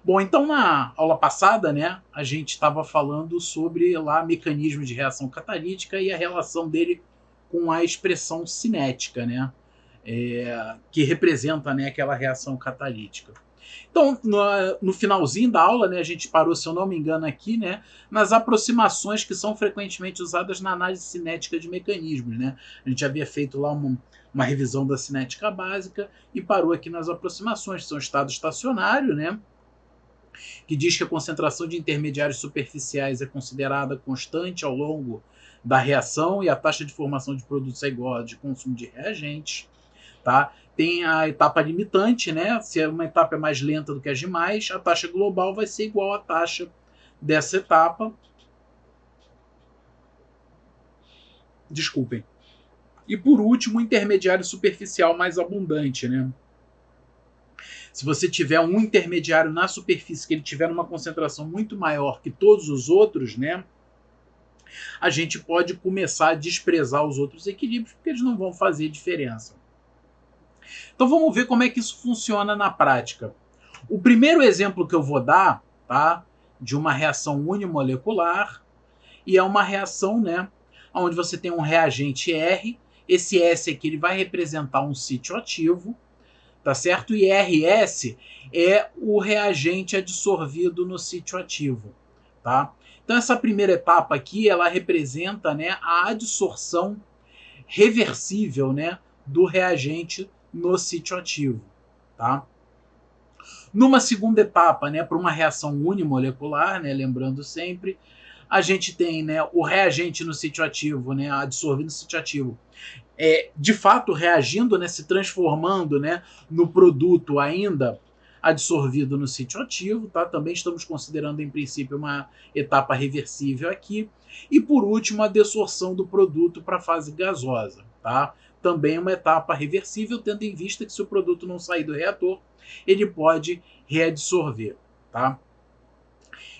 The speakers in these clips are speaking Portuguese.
Bom, então na aula passada, né, a gente estava falando sobre lá mecanismos de reação catalítica e a relação dele com a expressão cinética, né, que representa, né, aquela reação catalítica. Então, no finalzinho da aula, né, a gente parou, se eu não me engano, aqui, né, nas aproximações que são frequentemente usadas na análise cinética de mecanismos. Né? A gente havia feito lá uma revisão da cinética básica e parou aqui nas aproximações, que são estado estacionário, né, que diz que a concentração de intermediários superficiais é considerada constante ao longo da reação e a taxa de formação de produtos é igual à de consumo de reagentes. Tá? Tem a etapa limitante, né? Se uma etapa é mais lenta do que as demais, a taxa global vai ser igual à taxa dessa etapa. Desculpem. E por último, o intermediário superficial mais abundante, né? Se você tiver um intermediário na superfície que ele tiver uma concentração muito maior que todos os outros, né? A gente pode começar a desprezar os outros equilíbrios porque eles não vão fazer diferença. Então vamos ver como é que isso funciona na prática. O primeiro exemplo que eu vou dar, tá, de uma reação unimolecular, e é uma reação, né, onde você tem um reagente R, esse S aqui ele vai representar um sítio ativo, tá certo? E RS é o reagente adsorvido no sítio ativo, tá? Então essa primeira etapa aqui, ela representa, né, a adsorção reversível, né, do reagente no sítio ativo, tá? Numa segunda etapa, né, para uma reação unimolecular, né, lembrando sempre, a gente tem, né, o reagente no sítio ativo, né, adsorvido no sítio ativo, de fato reagindo, né, se transformando, né, no produto ainda adsorvido no sítio ativo, tá? Também estamos considerando em princípio uma etapa reversível aqui. E por último, a desorção do produto para a fase gasosa, tá? Também uma etapa reversível, tendo em vista que se o produto não sair do reator, ele pode readsorver, tá?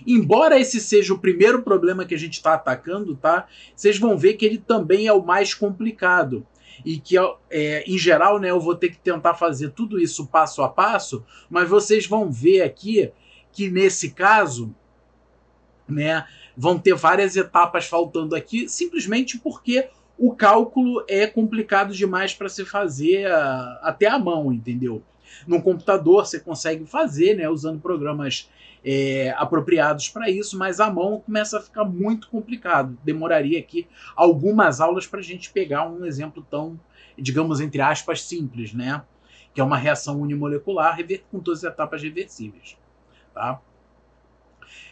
Embora esse seja o primeiro problema que a gente está atacando, tá? Vocês vão ver que ele também é o mais complicado e que, em geral, né, eu vou ter que tentar fazer tudo isso passo a passo, mas vocês vão ver aqui que nesse caso, né, vão ter várias etapas faltando aqui, simplesmente porque o cálculo é complicado demais para se fazer até à mão, entendeu? No computador você consegue fazer, né, usando programas apropriados para isso, mas à mão começa a ficar muito complicado. Demoraria aqui algumas aulas para a gente pegar um exemplo tão, digamos, entre aspas, simples, né? Que é uma reação unimolecular com todas as etapas reversíveis. Tá?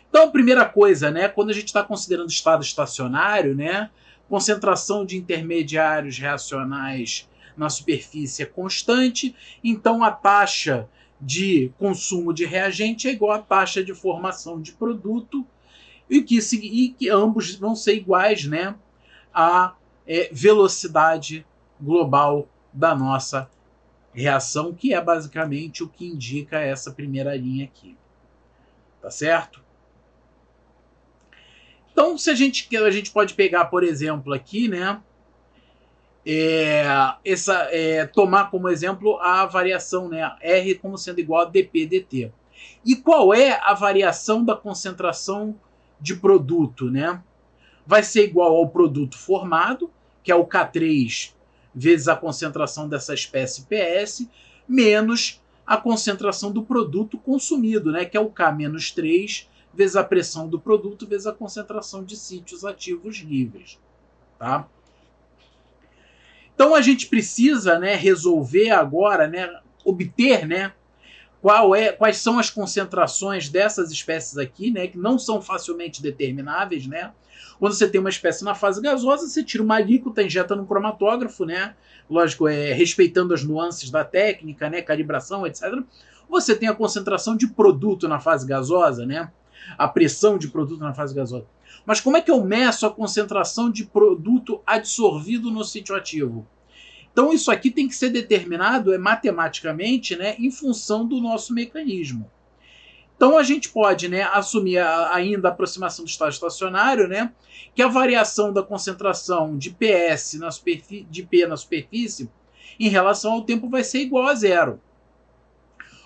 Então, a primeira coisa, né, quando a gente está considerando estado estacionário, né, concentração de intermediários reacionais na superfície é constante, então a taxa de consumo de reagente é igual à taxa de formação de produto, e que ambos vão ser iguais, né, à velocidade global da nossa reação, que é basicamente o que indica essa primeira linha aqui. Tá certo? Então, se a gente pode pegar, por exemplo, aqui, né, tomar como exemplo a variação, né, R como sendo igual a dp/dt. E qual é a variação da concentração de produto, né? Vai ser igual ao produto formado, que é o K3 vezes a concentração dessa espécie PS, menos a concentração do produto consumido, né, que é o K-3 vezes a pressão do produto vezes a concentração de sítios ativos livres. Tá? Então a gente precisa, né, resolver agora, né, obter, né, quais são as concentrações dessas espécies aqui, né, que não são facilmente determináveis, né? Quando você tem uma espécie na fase gasosa, você tira uma alíquota, injeta no cromatógrafo, né? Lógico, respeitando as nuances da técnica, né, calibração, etc. Você tem a concentração de produto na fase gasosa, né? A pressão de produto na fase gasosa. Mas como é que eu meço a concentração de produto adsorvido no sítio ativo? Então isso aqui tem que ser determinado matematicamente, né, em função do nosso mecanismo. Então a gente pode, né, assumir ainda a aproximação do estado estacionário, né, que a variação da concentração de PS de P na superfície em relação ao tempo vai ser igual a zero.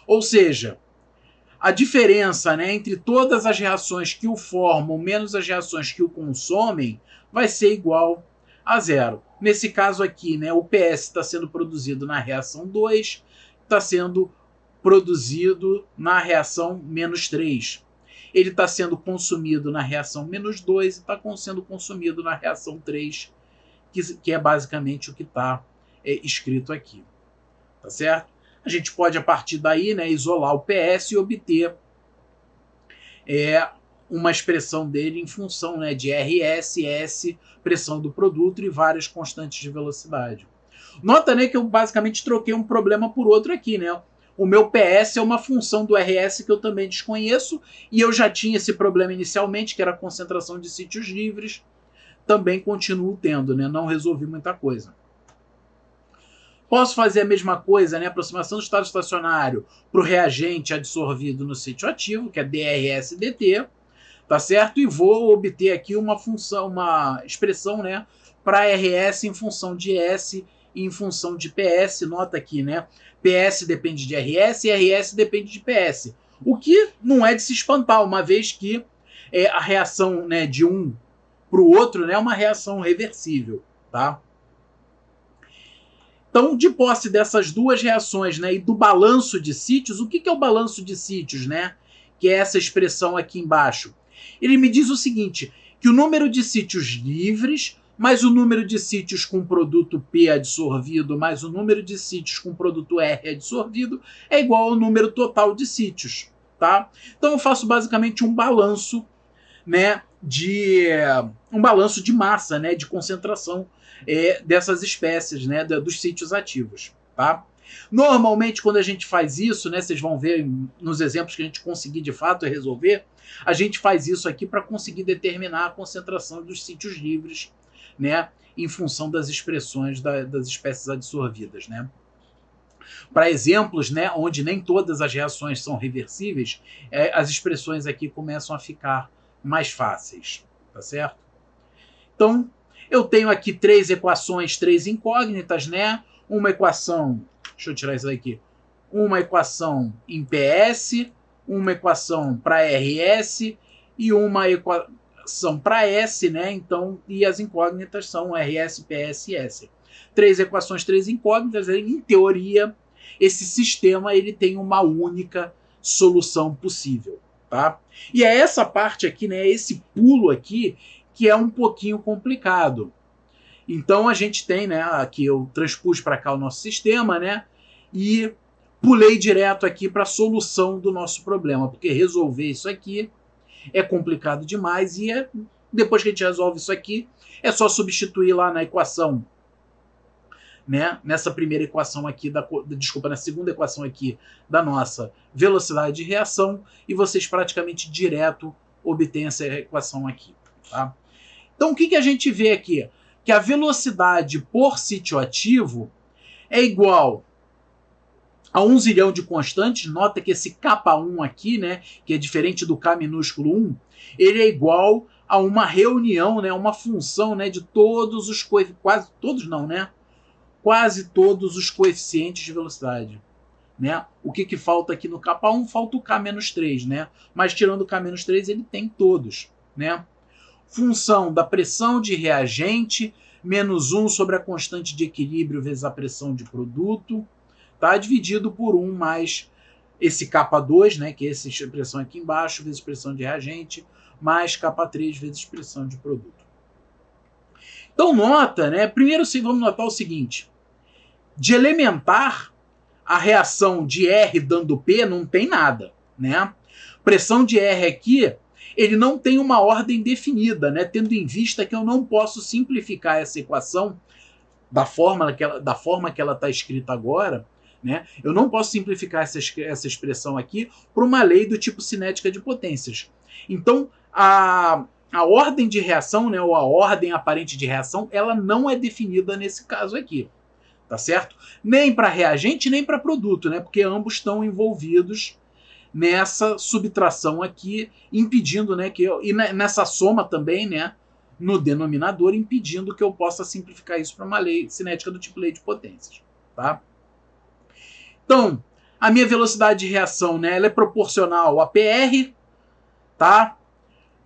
Ou seja, a diferença, né, entre todas as reações que o formam menos as reações que o consomem vai ser igual a zero. Nesse caso aqui, né, o PS está sendo produzido na reação 2, está sendo produzido na reação menos 3. Ele está sendo consumido na reação menos 2 e está sendo consumido na reação 3, que é basicamente o que está escrito aqui. Tá certo? A gente pode, a partir daí, né, isolar o PS e obter uma expressão dele em função, né, de RS, S, pressão do produto e várias constantes de velocidade. Nota, né, que eu basicamente troquei um problema por outro aqui, né? O meu PS é uma função do RS que eu também desconheço, e eu já tinha esse problema inicialmente, que era a concentração de sítios livres. Também continuo tendo, né? Não resolvi muita coisa. Posso fazer a mesma coisa, né? Aproximação do estado estacionário para o reagente adsorvido no sítio ativo, que é DRS-DT, tá certo? E vou obter aqui uma função, uma expressão, né, para RS em função de S e em função de PS. Nota aqui, né? PS depende de RS e RS depende de PS. O que não é de se espantar, uma vez que a reação, né, de um para o outro, né, é uma reação reversível, tá? Então, de posse dessas duas reações, né, e do balanço de sítios, o que é o balanço de sítios, né? Que é essa expressão aqui embaixo. Ele me diz o seguinte, que o número de sítios livres mais o número de sítios com produto P adsorvido mais o número de sítios com produto R adsorvido é igual ao número total de sítios, tá? Então eu faço basicamente um balanço, né, um balanço de massa, né, de concentração dessas espécies, né, dos sítios ativos, tá? Normalmente, quando a gente faz isso, né, vocês vão ver nos exemplos que a gente conseguir de fato resolver, a gente faz isso aqui para conseguir determinar a concentração dos sítios livres, né, em função das expressões das espécies adsorvidas, né? Para exemplos, né, onde nem todas as reações são reversíveis, as expressões aqui começam a ficar mais fáceis, tá certo? Então, eu tenho aqui três equações, três incógnitas, né? Uma equação, deixa eu tirar isso daqui, uma equação em PS, uma equação para RS e uma equação para S, né? Então, e as incógnitas são RS, PS e S. Três equações, três incógnitas. Em teoria, esse sistema ele tem uma única solução possível, tá? E é essa parte aqui, né? Esse pulo aqui que é um pouquinho complicado. Então a gente tem, né? Aqui eu transpus para cá o nosso sistema, né? E pulei direto aqui para a solução do nosso problema, porque resolver isso aqui é complicado demais e depois que a gente resolve isso aqui, é só substituir lá na equação, né? Nessa primeira equação aqui, na segunda equação aqui da nossa velocidade de reação, e vocês praticamente direto obtêm essa equação aqui, tá? Então o que a gente vê aqui? Que a velocidade por sítio ativo é igual a 1 zilhão de constantes. Nota que esse K1 aqui, né, que é diferente do K minúsculo 1, ele é igual a uma reunião, né, uma função, né, de todos os quase todos não, né? Quase todos os coeficientes de velocidade, né? O que falta aqui no K1? Falta o K-3, né? Mas tirando o K-3, ele tem todos, né? Função da pressão de reagente menos 1 sobre a constante de equilíbrio vezes a pressão de produto, tá? Dividido por 1 mais esse K2, né, que é essa expressão aqui embaixo, vezes pressão de reagente, mais K3 vezes pressão de produto. Então nota, né, primeiro vamos notar o seguinte, de elementar, a reação de R dando P não tem nada, né? Pressão de R aqui, ele não tem uma ordem definida, né? Tendo em vista que eu não posso simplificar essa equação da forma que ela está escrita agora, né? Eu não posso simplificar essa expressão aqui por uma lei do tipo cinética de potências. Então, a ordem de reação, né, ou a ordem aparente de reação, ela não é definida nesse caso aqui. Tá certo? Nem para reagente, nem para produto, né? Porque ambos estão envolvidos nessa subtração aqui, impedindo, né, e nessa soma também, né, no denominador, impedindo que eu possa simplificar isso para uma lei cinética do tipo lei de potências, tá? Então, a minha velocidade de reação, né, ela é proporcional a PR, tá?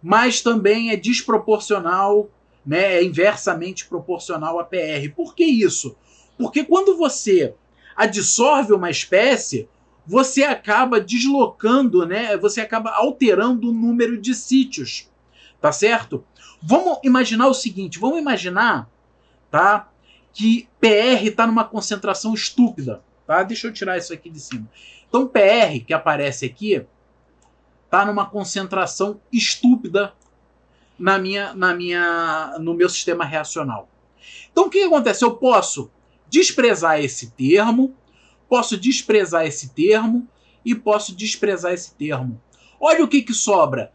Mas também é desproporcional, né, é inversamente proporcional a PR. Por que isso? Porque quando você adsorve uma espécie, você acaba deslocando, né, você acaba alterando o número de sítios, tá certo? Vamos imaginar o seguinte, vamos imaginar, tá, que PR está numa concentração estúpida, tá? Deixa eu tirar isso aqui de cima. Então PR, que aparece aqui, está numa concentração estúpida no meu sistema reacional. Então o que acontece? Eu posso desprezar esse termo, e posso desprezar esse termo. Olha o que sobra.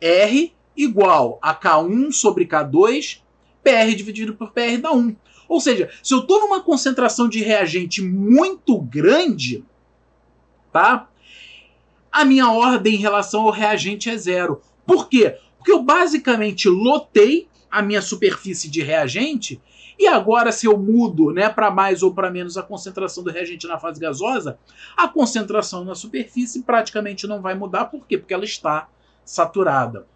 R igual a K1 sobre K2, PR dividido por PR dá 1. Ou seja, se eu estou numa concentração de reagente muito grande, tá? A minha ordem em relação ao reagente é 0. Por quê? Porque eu basicamente lotei a minha superfície de reagente e agora se eu mudo, né, para mais ou para menos a concentração do reagente na fase gasosa, a concentração na superfície praticamente não vai mudar. Por quê? Porque ela está saturada.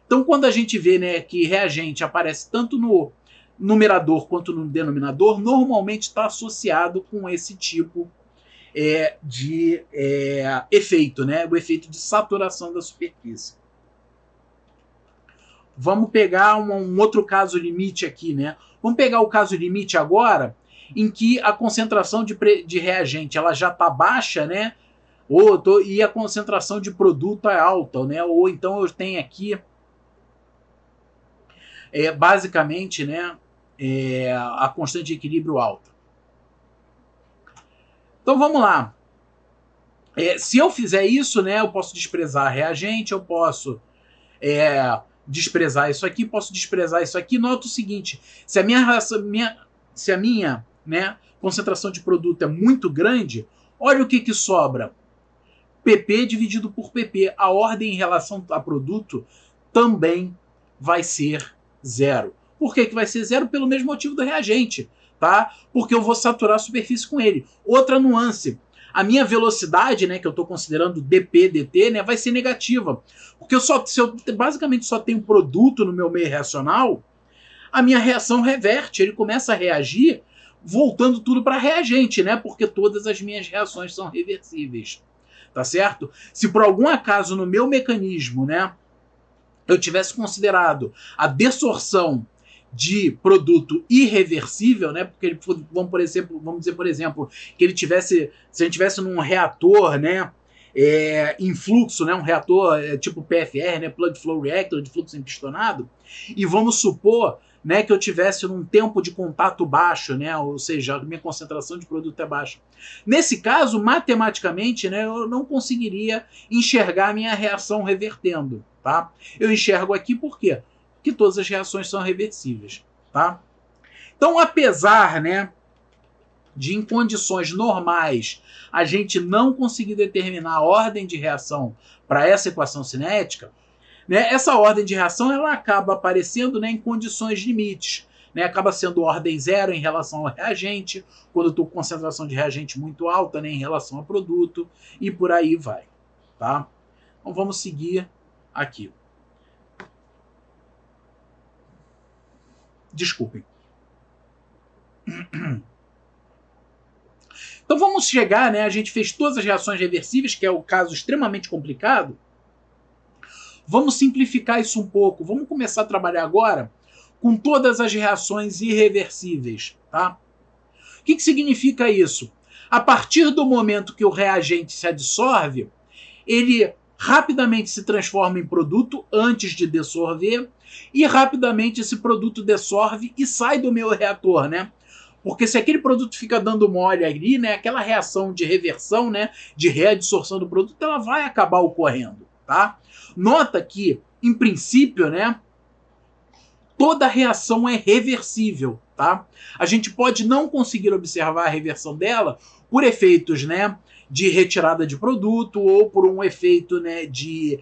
Então quando a gente vê, né, que reagente aparece tanto no numerador quanto no denominador, normalmente está associado com esse tipo de efeito, né? O efeito de saturação da superfície. Vamos pegar um outro caso limite aqui, né? Vamos pegar o caso limite agora, em que a concentração de reagente ela já está baixa, né? E a concentração de produto é alta, né? Ou então eu tenho aqui basicamente, né, a constante de equilíbrio alta. Então vamos lá. Se eu fizer isso, né, eu posso desprezar reagente, eu posso desprezar isso aqui, posso desprezar isso aqui. Nota o seguinte: se a minha né, concentração de produto é muito grande, olha o que sobra. PP dividido por PP. A ordem em relação a produto também vai ser 0. Por que vai ser 0? Pelo mesmo motivo do reagente, tá? Porque eu vou saturar a superfície com ele. Outra nuance: a minha velocidade, né, que eu estou considerando dP, dt, né, vai ser negativa. Porque se eu basicamente só tenho produto no meu meio reacional, a minha reação reverte, ele começa a reagir voltando tudo para reagente, né? Porque todas as minhas reações são reversíveis, tá certo? Se por algum acaso no meu mecanismo, né, eu tivesse considerado a desorção de produto irreversível, né? Porque vamos dizer, por exemplo, que ele tivesse, se a gente tivesse num reator, né, em fluxo, né, um reator tipo PFR, né, Plug Flow Reactor, de fluxo empistonado, e vamos supor, né, que eu tivesse num tempo de contato baixo, né, ou seja, a minha concentração de produto é baixa. Nesse caso, matematicamente, né, eu não conseguiria enxergar a minha reação revertendo, tá? Eu enxergo aqui por quê? Porque todas as reações são reversíveis, tá? Então, apesar, né, de em condições normais a gente não conseguir determinar a ordem de reação para essa equação cinética, né, essa ordem de reação ela acaba aparecendo, né, em condições limites. Né, acaba sendo ordem 0 em relação ao reagente, quando eu estou com concentração de reagente muito alta, né, em relação ao produto, e por aí vai. Tá? Então vamos seguir aqui. Desculpem. Então vamos chegar, né? A gente fez todas as reações reversíveis, que é o caso extremamente complicado. Vamos simplificar isso um pouco. Vamos começar a trabalhar agora com todas as reações irreversíveis, tá? O que significa isso? A partir do momento que o reagente se adsorve, ele rapidamente se transforma em produto antes de dessorver, e rapidamente esse produto dessorve e sai do meu reator, né? Porque se aquele produto fica dando mole ali, né, aquela reação de reversão, né, de readsorção do produto, ela vai acabar ocorrendo, tá? Nota que, em princípio, né, toda reação é reversível, tá? A gente pode não conseguir observar a reversão dela por efeitos, né, de retirada de produto ou por um efeito, né, de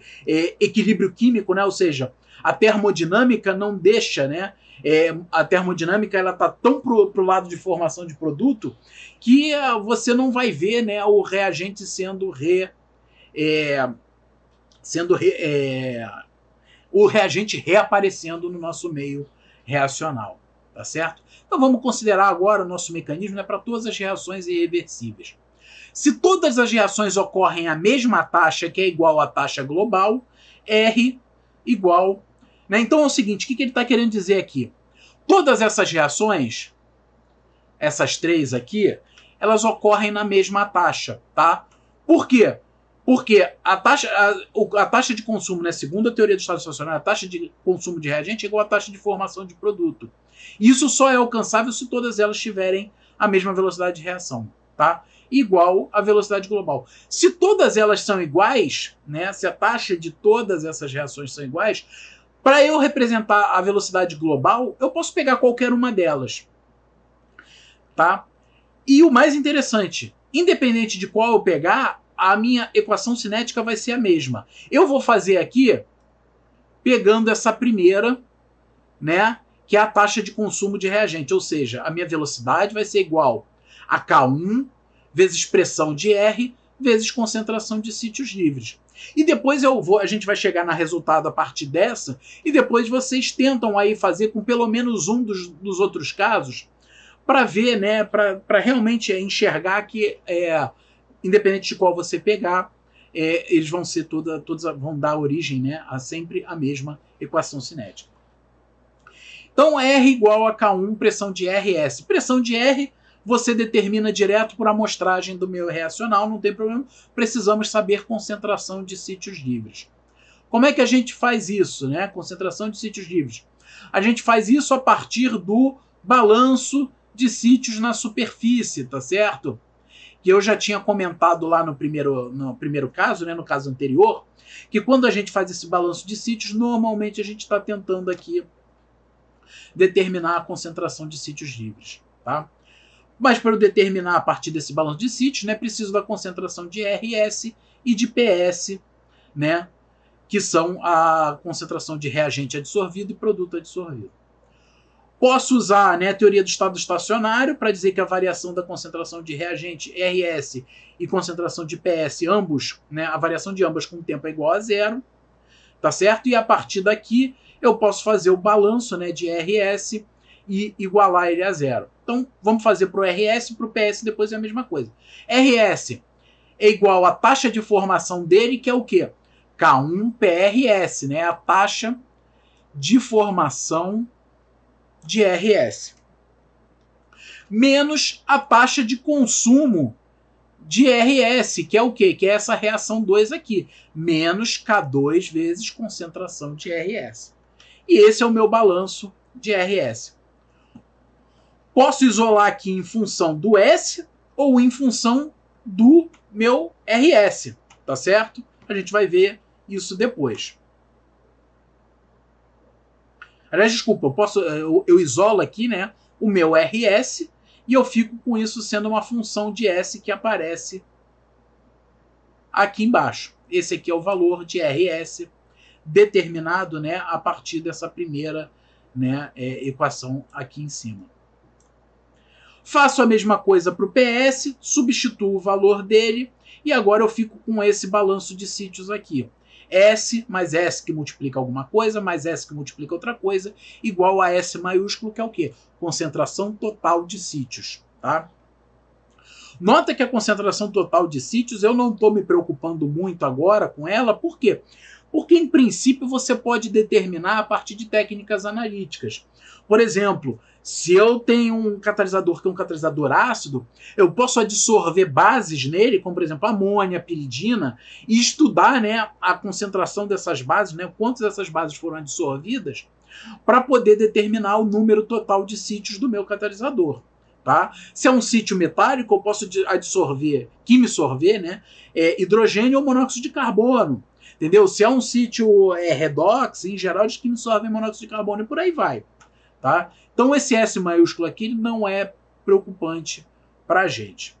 equilíbrio químico, né, ou seja, a termodinâmica não deixa, né, a termodinâmica ela está tão pro lado de formação de produto que você não vai ver, né, o reagente o reagente reaparecendo no nosso meio reacional, tá certo? Então vamos considerar agora o nosso mecanismo, né, para todas as reações irreversíveis. Se todas as reações ocorrem à mesma taxa, que é igual à taxa global, R igual... Né? Então é o seguinte, o que ele está querendo dizer aqui? Todas essas reações, essas três aqui, elas ocorrem na mesma taxa, tá? Por quê? Porque a taxa de consumo, né, segundo a teoria do estado estacionário, a taxa de consumo de reagente é igual à taxa de formação de produto. Isso só é alcançável se todas elas tiverem a mesma velocidade de reação, tá? Igual à velocidade global. Se todas elas são iguais, né, se a taxa de todas essas reações são iguais, para eu representar a velocidade global, eu posso pegar qualquer uma delas, tá? E o mais interessante, independente de qual eu pegar, a minha equação cinética vai ser a mesma. Eu vou fazer aqui pegando essa primeira, né, que é a taxa de consumo de reagente, ou seja, a minha velocidade vai ser igual a K1 vezes pressão de R vezes concentração de sítios livres. E depois a gente vai chegar no resultado a partir dessa, e depois vocês tentam aí fazer com pelo menos um dos outros casos, para ver, né, para realmente enxergar que, independente de qual você pegar, eles vão ser todos vão dar origem, né, a sempre a mesma equação cinética. Então R igual a K1, pressão de RS. Pressão de R você determina direto por amostragem do meio reacional, não tem problema. Precisamos saber concentração de sítios livres. Como é que a gente faz isso, né? Concentração de sítios livres. A gente faz isso a partir do balanço de sítios na superfície, tá certo? Que eu já tinha comentado lá no primeiro caso, né, no caso anterior, que quando a gente faz esse balanço de sítios, normalmente a gente está tentando aqui determinar a concentração de sítios livres, tá? Mas para eu determinar a partir desse balanço de sítios, né, preciso da concentração de RS e de PS, né, que são a concentração de reagente adsorvido e produto adsorvido. Posso usar, né, a teoria do estado estacionário para dizer que a variação da concentração de reagente RS e concentração de PS, ambos, né, a variação de ambas com o tempo é igual a zero, tá certo? E a partir daqui eu posso fazer o balanço, né, de RS e igualar ele a zero. Então, vamos fazer para o RS e para o PS, depois é a mesma coisa. RS é igual à taxa de formação dele, que é o quê? K1 PRS, né? A taxa de formação de RS. Menos a taxa de consumo de RS, que é o quê? Que é essa reação 2 aqui. Menos K2 vezes concentração de RS. E esse é o meu balanço de RS. Posso isolar aqui em função do S ou em função do meu RS, tá certo? A gente vai ver isso depois. Aliás, desculpa, eu isolo aqui, né, o meu RS e eu fico com isso sendo uma função de S que aparece aqui embaixo. Esse aqui é o valor de RS determinado, né, a partir dessa primeira, né, equação aqui em cima. Faço a mesma coisa para o PS, substituo o valor dele e agora eu fico com esse balanço de sítios aqui. S mais S que multiplica alguma coisa, mais S que multiplica outra coisa, igual a S maiúsculo, que é o quê? Concentração total de sítios, tá? Nota que a concentração total de sítios eu não estou me preocupando muito agora com ela, por quê? Porque, em princípio, você pode determinar a partir de técnicas analíticas. Por exemplo, se eu tenho um catalisador que é um catalisador ácido, eu posso adsorver bases nele, como, por exemplo, amônia, piridina, e estudar, né, a concentração dessas bases, né, quantas dessas bases foram adsorvidas, para poder determinar o número total de sítios do meu catalisador. Tá? Se é um sítio metálico, eu posso adsorver, quimisorver, né, hidrogênio ou monóxido de carbono. Entendeu? Se é um sítio redox, em geral eles quimisorvem monóxido de carbono e por aí vai. Tá? Então esse S maiúsculo aqui não é preocupante para a gente.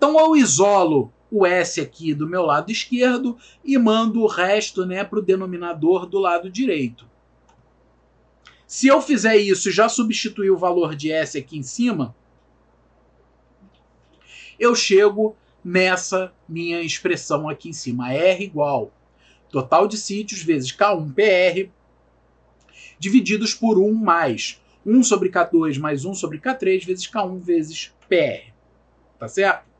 Então eu isolo o S aqui do meu lado esquerdo e mando o resto, né, para o denominador do lado direito. Se eu fizer isso e já substituir o valor de S aqui em cima, eu chego nessa minha expressão aqui em cima. R igual total de sítios vezes K1 PR divididos por 1 mais 1 sobre K2 mais 1 sobre K3 vezes K1 vezes PR. Tá certo?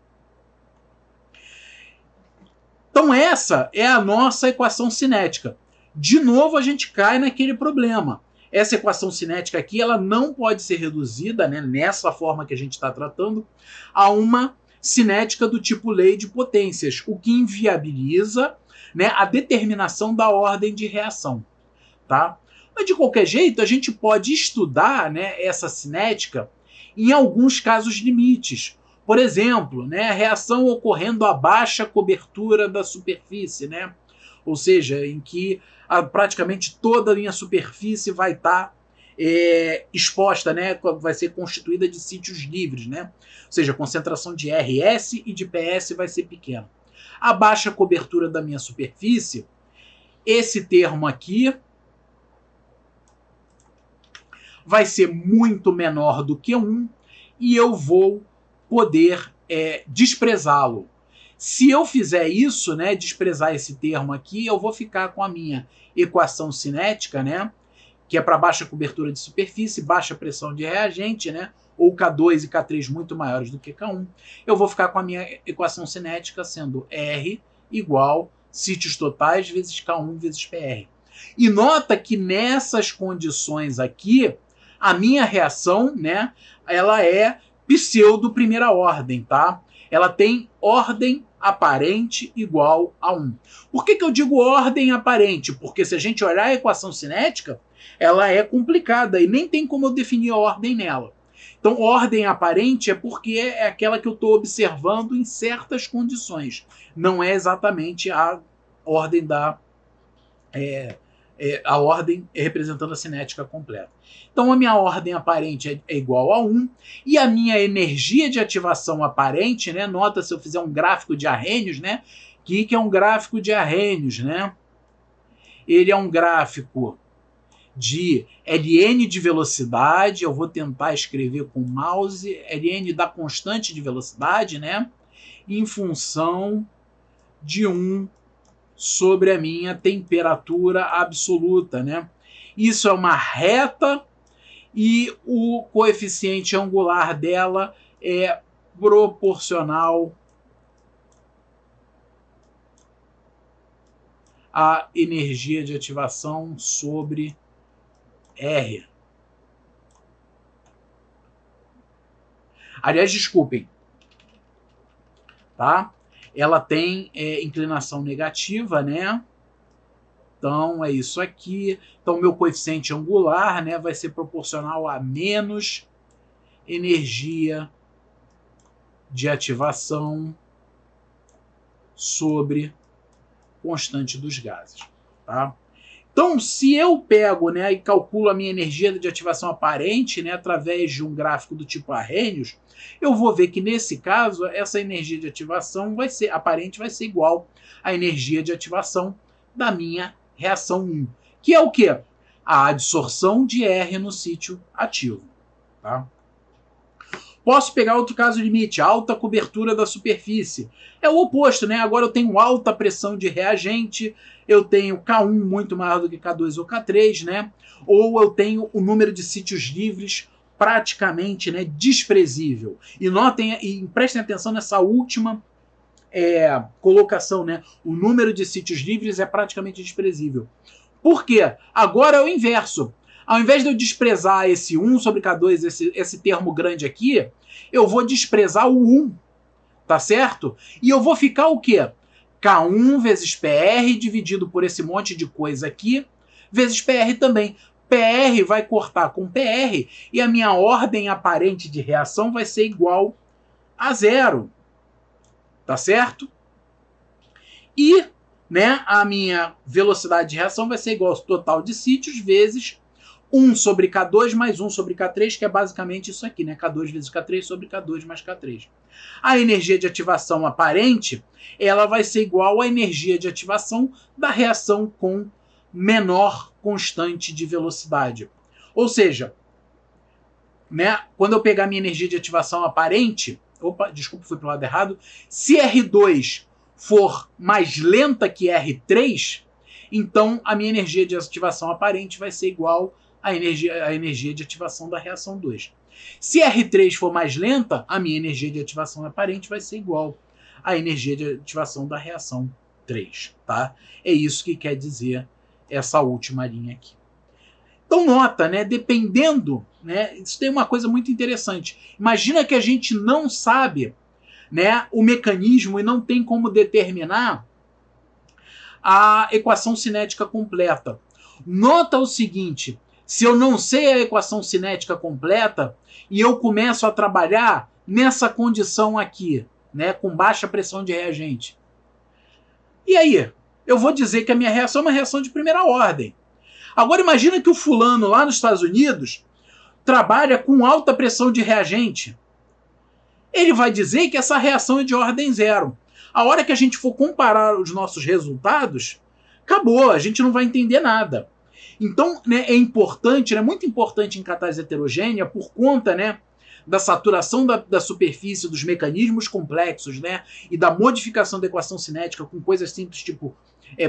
Então essa é a nossa equação cinética. De novo a gente cai naquele problema. Essa equação cinética aqui ela não pode ser reduzida, né, nessa forma que a gente está tratando, a uma cinética do tipo lei de potências, o que inviabiliza, né, a determinação da ordem de reação. Tá? Mas de qualquer jeito a gente pode estudar, né, essa cinética em alguns casos limites. Por exemplo, né, a reação ocorrendo a baixa cobertura da superfície, né? Ou seja, em que praticamente toda a minha superfície vai estar exposta, né? Vai ser constituída de sítios livres, né? Ou seja, a concentração de RS e de PS vai ser pequena. A baixa cobertura da minha superfície, esse termo aqui vai ser muito menor do que 1 e eu vou poder desprezá-lo. Se eu fizer isso, né, desprezar esse termo aqui, eu vou ficar com a minha equação cinética, né, que é para baixa cobertura de superfície, baixa pressão de reagente, né, ou K2 e K3 muito maiores do que K1. Eu vou ficar com a minha equação cinética sendo R igual sítios totais vezes K1 vezes PR. E nota que nessas condições aqui, a minha reação, né, ela é pseudo primeira ordem, tá? Ela tem ordem aparente igual a 1. Por que eu digo ordem aparente? Porque se a gente olhar a equação cinética, ela é complicada e nem tem como eu definir a ordem nela. Então, ordem aparente é porque é aquela que eu estou observando em certas condições. Não é exatamente a ordem da... a ordem representando a cinética completa. Então a minha ordem aparente é igual a 1 e a minha energia de ativação aparente, né? Nota se eu fizer um gráfico de Arrhenius, né? Que é um gráfico de Arrhenius, né? Ele é um gráfico de Ln de velocidade, eu vou tentar escrever com o mouse, Ln da constante de velocidade, né? Em função de 1 sobre a minha temperatura absoluta, né? Isso é uma reta e o coeficiente angular dela é proporcional à energia de ativação sobre R. Aliás, desculpem, tá? Ela tem inclinação negativa, né? Então é isso aqui. Então meu coeficiente angular, né, vai ser proporcional a menos energia de ativação sobre constante dos gases, tá? Então, se eu pego, né, e calculo a minha energia de ativação aparente, né, através de um gráfico do tipo Arrhenius, eu vou ver que nesse caso essa energia de ativação aparente vai ser igual à energia de ativação da minha reação 1, que é o quê? A adsorção de R no sítio ativo, tá? Posso pegar outro caso limite, alta cobertura da superfície. É o oposto, né? Agora eu tenho alta pressão de reagente, eu tenho K1 muito maior do que K2 ou K3, né? Ou eu tenho o número de sítios livres praticamente, né, desprezível. E notem e prestem atenção nessa última colocação, né? O número de sítios livres é praticamente desprezível. Por quê? Agora é o inverso. Ao invés de eu desprezar esse 1 sobre K2, esse termo grande aqui, eu vou desprezar o 1, tá certo? E eu vou ficar o quê? K1 vezes PR dividido por esse monte de coisa aqui, vezes PR também. PR vai cortar com PR e a minha ordem aparente de reação vai ser igual a 0. Tá certo? E, né, a minha velocidade de reação vai ser igual ao total de sítios vezes 1 sobre K2 mais 1 sobre K3, que é basicamente isso aqui, né? K2 vezes K3 sobre K2 mais K3. A energia de ativação aparente, ela vai ser igual à energia de ativação da reação com menor constante de velocidade. Ou seja, né, quando eu pegar minha energia de ativação aparente, desculpa, fui para o lado errado, se R2 for mais lenta que R3, então a minha energia de ativação aparente vai ser igual à energia de ativação da reação 2. Se R3 for mais lenta, a minha energia de ativação aparente vai ser igual à energia de ativação da reação 3. Tá? É isso que quer dizer essa última linha aqui. Então nota, né, dependendo, né, isso tem uma coisa muito interessante. Imagina que a gente não sabe, né, o mecanismo e não tem como determinar a equação cinética completa. Nota o seguinte, se eu não sei a equação cinética completa e eu começo a trabalhar nessa condição aqui, né, com baixa pressão de reagente, e aí? Eu vou dizer que a minha reação é uma reação de primeira ordem. Agora imagina que o fulano lá nos Estados Unidos trabalha com alta pressão de reagente. Ele vai dizer que essa reação é de ordem zero. A hora que a gente for comparar os nossos resultados, acabou, a gente não vai entender nada. Então, né, é importante, é muito importante em catálise heterogênea por conta, né, da saturação da superfície, dos mecanismos complexos, né, e da modificação da equação cinética com coisas simples tipo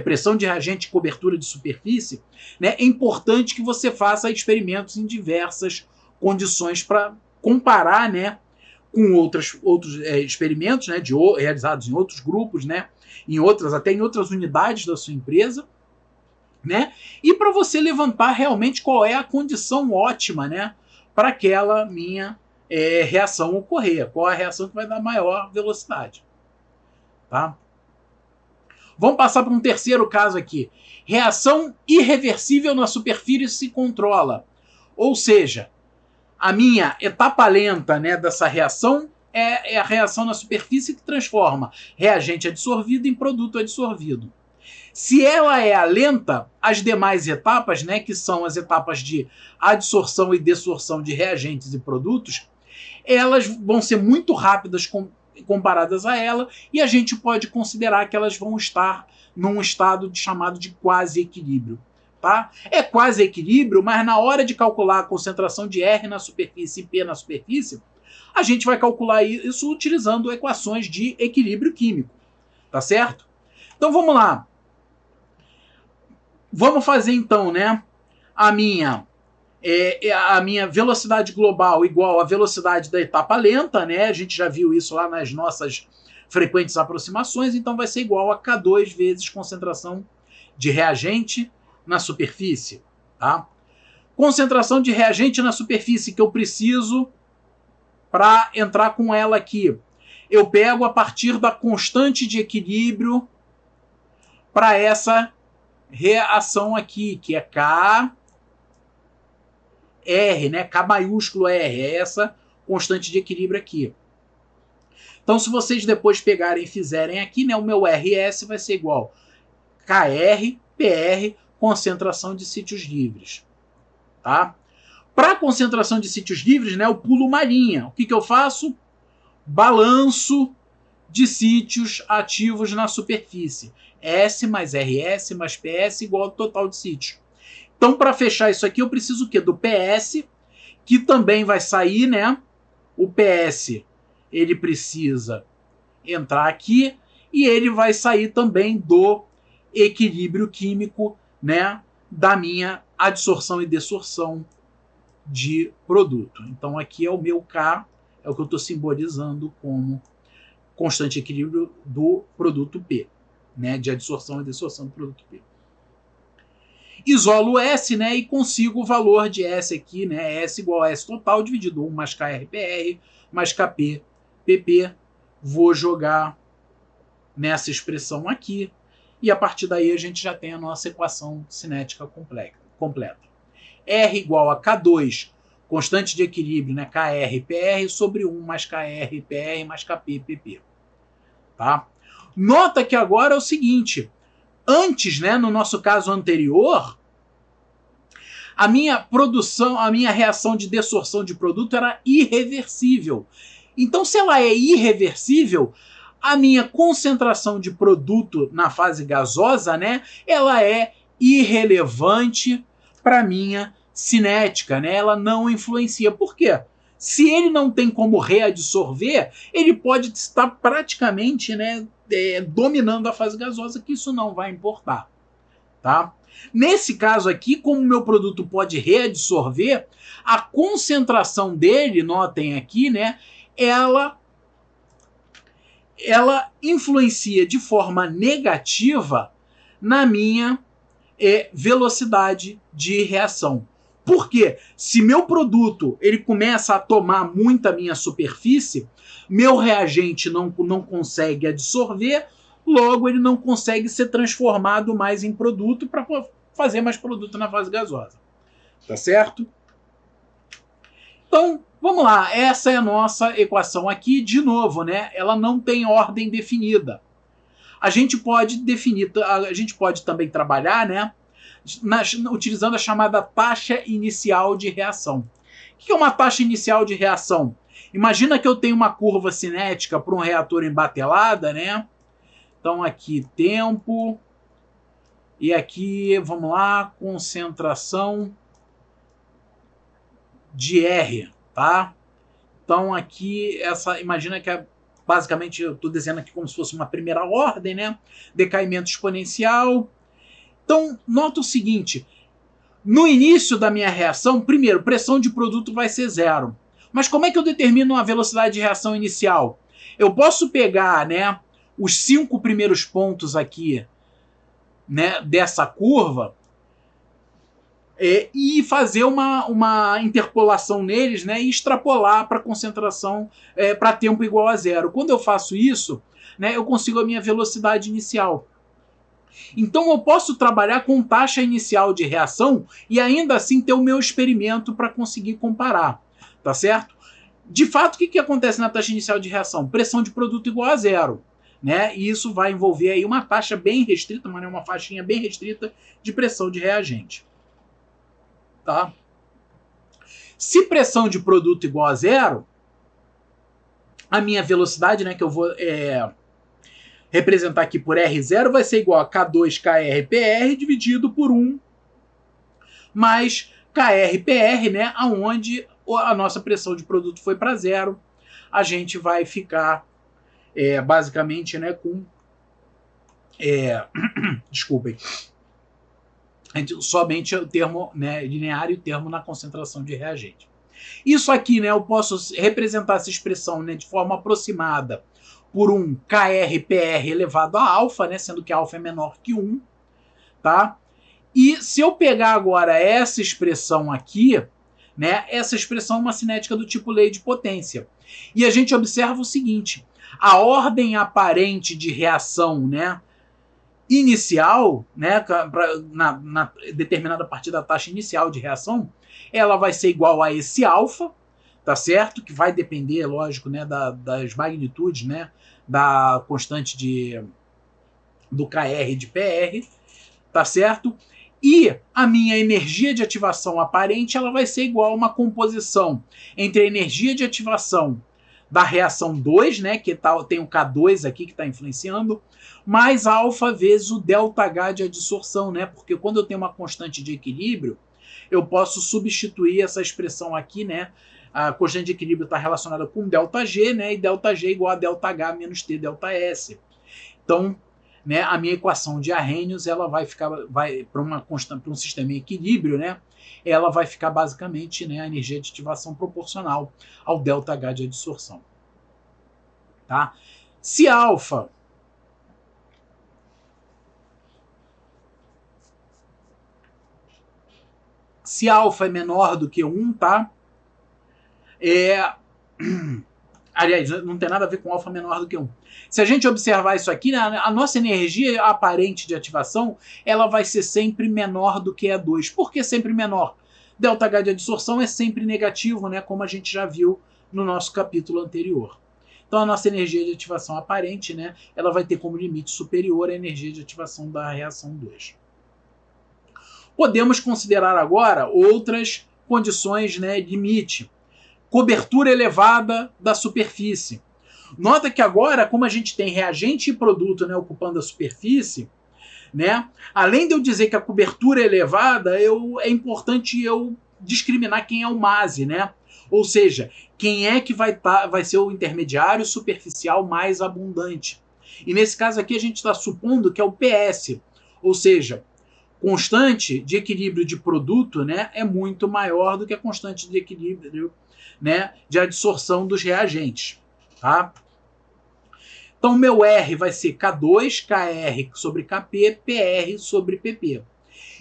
pressão de reagente e cobertura de superfície, né, é importante que você faça experimentos em diversas condições para comparar, né, com outros experimentos, né, realizados em outros grupos, né, até em outras unidades da sua empresa, né, e para você levantar realmente qual é a condição ótima, né, para aquela minha reação ocorrer, qual a reação que vai dar maior velocidade. Tá? Vamos passar para um terceiro caso aqui. Reação irreversível na superfície se controla. Ou seja, a minha etapa lenta, né, dessa reação é a reação na superfície que transforma reagente adsorvido em produto adsorvido. Se ela é a lenta, as demais etapas, né, que são as etapas de adsorção e desorção de reagentes e produtos, elas vão ser muito rápidas comparadas a ela, e a gente pode considerar que elas vão estar num estado chamado de quase equilíbrio. Tá? É quase equilíbrio, mas na hora de calcular a concentração de R na superfície e P na superfície, a gente vai calcular isso utilizando equações de equilíbrio químico. Tá certo? Então vamos lá. Vamos fazer então, né, a minha velocidade global igual à velocidade da etapa lenta, né? A gente já viu isso lá nas nossas frequentes aproximações, então vai ser igual a K2 vezes concentração de reagente na superfície. Tá? Concentração de reagente na superfície que eu preciso para entrar com ela aqui. Eu pego a partir da constante de equilíbrio para essa reação aqui, que é K R, né? K maiúsculo R, é essa constante de equilíbrio aqui. Então, se vocês depois pegarem e fizerem aqui, né, o meu RS vai ser igual KR, PR, concentração de sítios livres. Tá? Para concentração de sítios livres, né, eu pulo uma linha. O que eu faço? Balanço de sítios ativos na superfície. S mais RS mais PS igual ao total de sítios. Então, para fechar isso aqui, eu preciso o quê? Do PS, que também vai sair, né? O PS, ele precisa entrar aqui e ele vai sair também do equilíbrio químico, né? Da minha adsorção e desorção de produto. Então, aqui é o meu K, é o que eu estou simbolizando como constante equilíbrio do produto P, né? De adsorção e desorção do produto P. Isolo S, né, e consigo o valor de S aqui, né, S igual a S total dividido 1 mais KRPR mais KPPP. Vou jogar nessa expressão aqui e a partir daí a gente já tem a nossa equação cinética completa. R igual a K2, constante de equilíbrio, né, KRPR sobre 1 mais KRPR mais KPPP. Tá? Nota que agora é o seguinte... Antes, né, no nosso caso anterior, a minha produção, a minha reação de desorção de produto era irreversível. Então, se ela é irreversível, a minha concentração de produto na fase gasosa, né, ela é irrelevante para a minha cinética, né? Ela não influencia. Por quê? Se ele não tem como reabsorver, ele pode estar praticamente, né, dominando a fase gasosa, que isso não vai importar. Tá? Nesse caso aqui, como o meu produto pode reabsorver, a concentração dele, notem aqui, né, ela influencia de forma negativa na minha velocidade de reação. Porque se meu produto ele começa a tomar muita minha superfície, meu reagente não consegue absorver, logo ele não consegue ser transformado mais em produto para fazer mais produto na fase gasosa. Tá certo? Então, vamos lá. Essa é a nossa equação aqui. De novo, né? Ela não tem ordem definida. A gente pode definir, a gente pode também trabalhar, né, utilizando a chamada taxa inicial de reação. O que é uma taxa inicial de reação? Imagina que eu tenho uma curva cinética para um reator em batelada, né? Então aqui tempo e aqui, vamos lá, concentração de R, tá? Então aqui imagina que basicamente eu estou desenhando aqui como se fosse uma primeira ordem, né? Decaimento exponencial. Então, nota o seguinte, no início da minha reação, primeiro, pressão de produto vai ser 0. Mas como é que eu determino a velocidade de reação inicial? Eu posso pegar, né, os 5 primeiros pontos aqui, né, dessa curva e fazer uma interpolação neles, né, e extrapolar para concentração, para tempo igual a 0. Quando eu faço isso, né, eu consigo a minha velocidade inicial. Então eu posso trabalhar com taxa inicial de reação e ainda assim ter o meu experimento para conseguir comparar, tá certo? De fato, o que acontece na taxa inicial de reação? Pressão de produto igual a 0, né? E isso vai envolver aí uma taxa bem restrita, uma faixinha bem restrita de pressão de reagente, tá? Se pressão de produto igual a 0, a minha velocidade, né, que eu vou representar aqui por R0 vai ser igual a K2KRPR dividido por 1 mais KRPR, né, aonde a nossa pressão de produto foi para 0. A gente vai ficar basicamente, né, com desculpem, somente o termo, né, linear e o termo na concentração de reagente. Isso aqui, né, eu posso representar essa expressão, né, de forma aproximada por um KRPR elevado a alfa, né, sendo que alfa é menor que 1, tá? E se eu pegar agora essa expressão aqui, né, essa expressão é uma cinética do tipo lei de potência. E a gente observa o seguinte, a ordem aparente de reação, né, inicial, né, na determinada a partir da taxa inicial de reação, ela vai ser igual a esse alfa, tá certo? Que vai depender, lógico, né, das magnitudes, né, da constante do KR de PR, tá certo? E a minha energia de ativação aparente ela vai ser igual a uma composição entre a energia de ativação da reação 2, né, que tem o K2 aqui que está influenciando, mais alfa vezes o ΔH de adsorção, né, porque quando eu tenho uma constante de equilíbrio, eu posso substituir essa expressão aqui, né, a constante de equilíbrio está relacionada com ΔG, né, e ΔG é igual a ΔH menos T ΔS. Então, né, a minha equação de Arrhenius ela vai para um sistema em equilíbrio, né, ela vai ficar basicamente, né, a energia de ativação proporcional ao ΔH de adsorção. Tá? Se alfa é menor do que 1, tá? Aliás, não tem nada a ver com alfa menor do que 1. Se a gente observar isso aqui, a nossa energia aparente de ativação ela vai ser sempre menor do que a 2. Por que sempre menor? ΔH de adsorção é sempre negativo, né, como a gente já viu no nosso capítulo anterior. Então a nossa energia de ativação aparente, né, ela vai ter como limite superior à energia de ativação da reação 2. Podemos considerar agora outras condições, né, limite. Cobertura elevada da superfície. Nota que agora, como a gente tem reagente e produto, né, ocupando a superfície, né, além de eu dizer que a cobertura é elevada, é importante eu discriminar quem é o MASE, né? Ou seja, quem é que vai ser o intermediário superficial mais abundante. E nesse caso aqui a gente está supondo que é o PS, ou seja, constante de equilíbrio de produto, né, é muito maior do que a constante de equilíbrio, né, de adsorção dos reagentes. Tá? Então, meu R vai ser K2, KR sobre KP, PR sobre PP.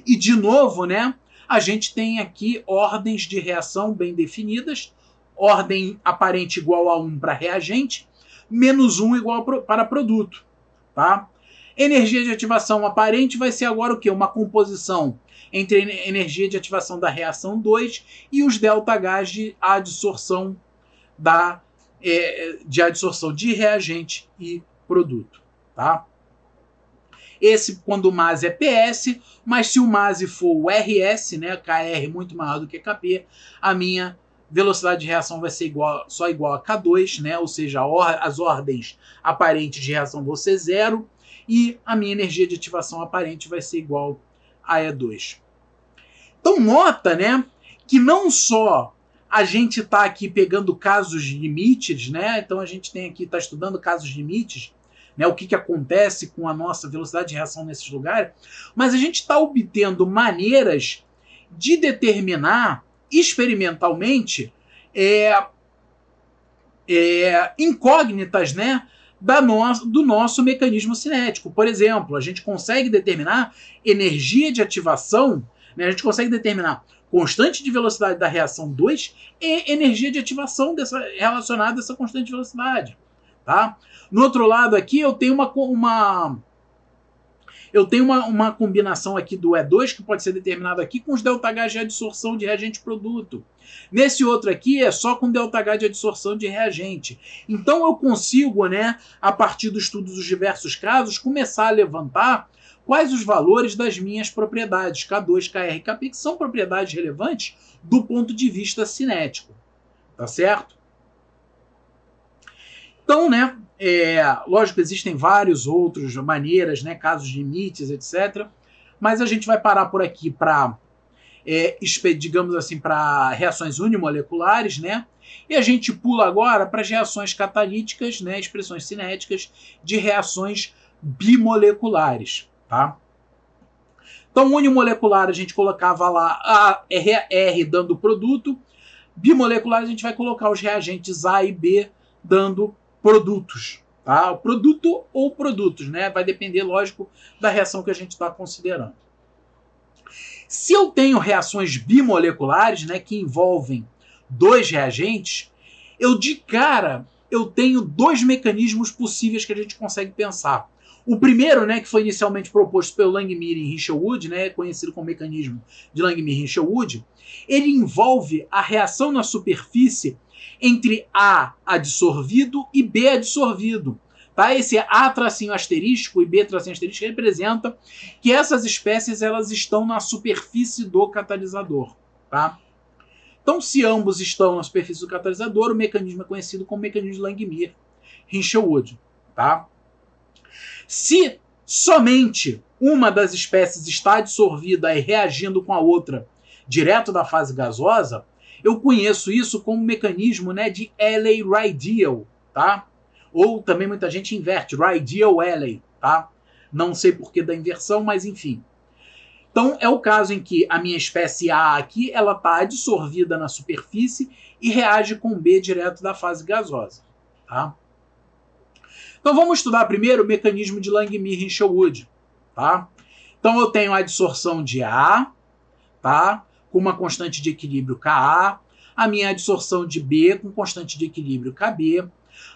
E, de novo, né, a gente tem aqui ordens de reação bem definidas. Ordem aparente igual a 1 para reagente, menos 1 igual para produto. Tá? Energia de ativação aparente vai ser agora o quê? Uma composição entre a energia de ativação da reação 2 e os ΔH de adsorção de adsorção de reagente e produto. Tá? Esse quando o MASE é PS, mas se o MASE for o RS, né, KR muito maior do que KP, a minha velocidade de reação vai ser só igual a K2, né, ou seja, as ordens aparentes de reação vão ser 0, e a minha energia de ativação aparente vai ser igual a E2. Então nota, né, que não só a gente está aqui pegando casos limites, né, então a gente tem aqui, está estudando casos limites, né, o que acontece com a nossa velocidade de reação nesses lugares, mas a gente está obtendo maneiras de determinar experimentalmente incógnitas, né, do nosso mecanismo cinético. Por exemplo, a gente consegue determinar energia de ativação, né, a gente consegue determinar constante de velocidade da reação 2 e energia de ativação relacionada a essa constante de velocidade. Tá? No outro lado aqui eu tenho uma combinação aqui do E2 que pode ser determinado aqui com os ΔH de adsorção de reagente produto. Nesse outro aqui é só com ΔH de adsorção de reagente. Então eu consigo, né, a partir do estudo dos diversos casos, começar a levantar quais os valores das minhas propriedades K2, KR e KP, que são propriedades relevantes do ponto de vista cinético. Tá certo? Então, né, lógico, existem várias outras maneiras, né, casos de limites, etc. Mas a gente vai parar por aqui para, digamos assim, para reações unimoleculares, né? E a gente pula agora para as reações catalíticas, né, expressões cinéticas de reações bimoleculares. Tá? Então, unimolecular a gente colocava lá a R dando produto, bimolecular a gente vai colocar os reagentes A e B dando produtos. Tá? Produto ou produtos, né? Vai depender, lógico, da reação que a gente está considerando. Se eu tenho reações bimoleculares, né, que envolvem dois reagentes, de cara eu tenho dois mecanismos possíveis que a gente consegue pensar. O primeiro, né, que foi inicialmente proposto pelo Langmuir e Hinshelwood, né, conhecido como mecanismo de Langmuir e Hinshelwood, ele envolve a reação na superfície entre A adsorvido e B adsorvido. Tá? Esse A tracinho asterístico e B tracinho asterístico representa que essas espécies elas estão na superfície do catalisador. Tá? Então, se ambos estão na superfície do catalisador, o mecanismo é conhecido como mecanismo de Langmuir e Hinshelwood. Tá? Se somente uma das espécies está adsorvida e reagindo com a outra direto da fase gasosa, eu conheço isso como mecanismo, né, de Rayleigh-Rideal, tá? Ou também muita gente inverte, Rideal-Rayleigh, tá? Não sei por que da inversão, mas enfim. Então é o caso em que a minha espécie A aqui, ela está adsorvida na superfície e reage com B direto da fase gasosa, tá? Então vamos estudar primeiro o mecanismo de Langmuir e Hinshelwood, tá? Então eu tenho a adsorção de A, tá? Com uma constante de equilíbrio Ka, a minha adsorção de B com constante de equilíbrio Kb,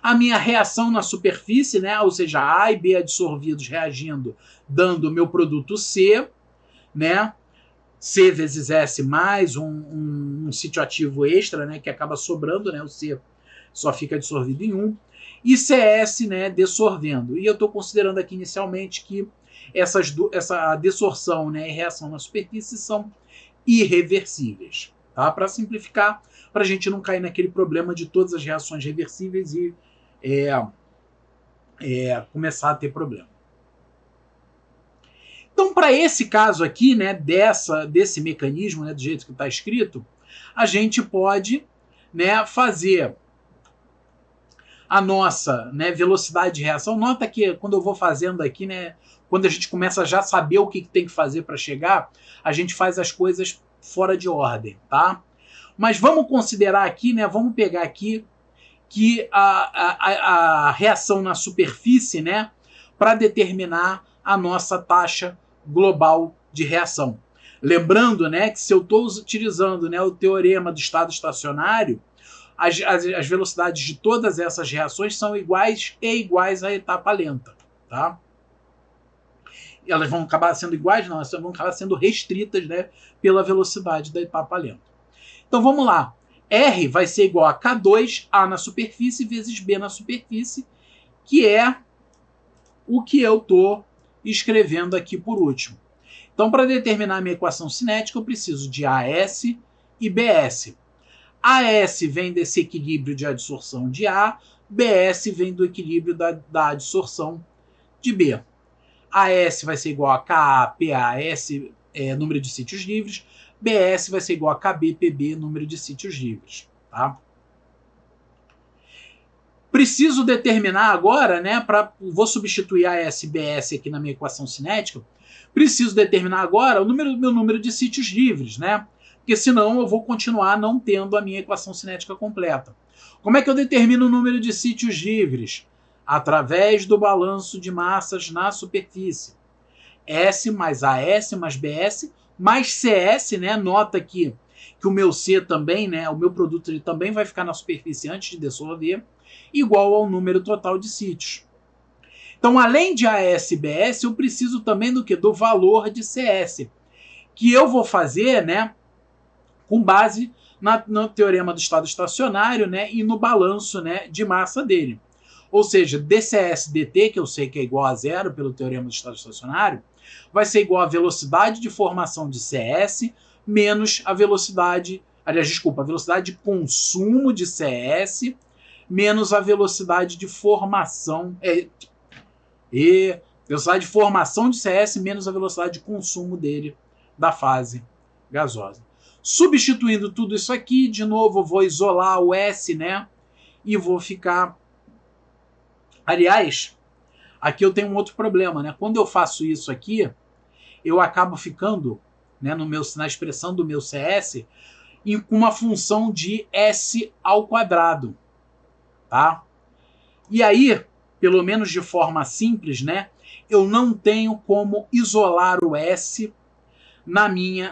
a minha reação na superfície, né? Ou seja, A e B adsorvidos reagindo, dando o meu produto C, né? C vezes S mais um sítio ativo extra, né? Que acaba sobrando, né? O C só fica adsorvido em 1. E CS, né, dessorvendo. E eu estou considerando aqui inicialmente que essa desorção, né, e reação na superfície são irreversíveis. Tá? Para simplificar, para a gente não cair naquele problema de todas as reações reversíveis e começar a ter problema. Então, para esse caso aqui, né, desse mecanismo, né, do jeito que está escrito, a gente pode, né, fazer a nossa, né, velocidade de reação. Nota que quando eu vou fazendo aqui, né, quando a gente começa a já saber o que tem que fazer para chegar, a gente faz as coisas fora de ordem, tá? Mas vamos considerar aqui, né, vamos pegar aqui que a reação na superfície, né, para determinar a nossa taxa global de reação. Lembrando, né, que se eu estou utilizando, né, o teorema do estado estacionário, as velocidades de todas essas reações são iguais à etapa lenta. Tá? Elas vão acabar sendo iguais? Não, elas vão acabar sendo restritas, né, pela velocidade da etapa lenta. Então vamos lá. R vai ser igual a K2, A na superfície, vezes B na superfície, que é o que eu estou escrevendo aqui por último. Então, para determinar a minha equação cinética, eu preciso de AS e BS. AS vem desse equilíbrio de adsorção de A, BS vem do equilíbrio da adsorção de B. AS vai ser igual a KA, PA, S, número de sítios livres, BS vai ser igual a KB, PB, número de sítios livres. Tá? Preciso determinar agora, né, vou substituir AS e BS aqui na minha equação cinética, preciso determinar agora meu número de sítios livres, né? Porque senão eu vou continuar não tendo a minha equação cinética completa. Como é que eu determino o número de sítios livres? Através do balanço de massas na superfície. S mais AS mais BS mais CS, né? Nota aqui que o meu C também, né? O meu produto ele também vai ficar na superfície antes de dissolver, igual ao número total de sítios. Então, além de AS e BS, eu preciso também do que? Do valor de CS, que eu vou fazer, né, com base no teorema do estado estacionário, né, e no balanço, né, de massa dele. Ou seja, dCS dt, que eu sei que é igual a zero pelo teorema do estado estacionário, vai ser igual à velocidade de formação de CS menos a velocidade, a velocidade de consumo de CS menos a velocidade de formação velocidade de formação de CS menos a velocidade de consumo dele da fase gasosa. Substituindo tudo isso aqui, de novo eu vou isolar o S, né? E vou ficar... Aliás, aqui eu tenho um outro problema, né? Quando eu faço isso aqui, eu acabo ficando, né, na expressão do meu CS com uma função de S ao quadrado. Tá? E aí, pelo menos de forma simples, né, eu não tenho como isolar o S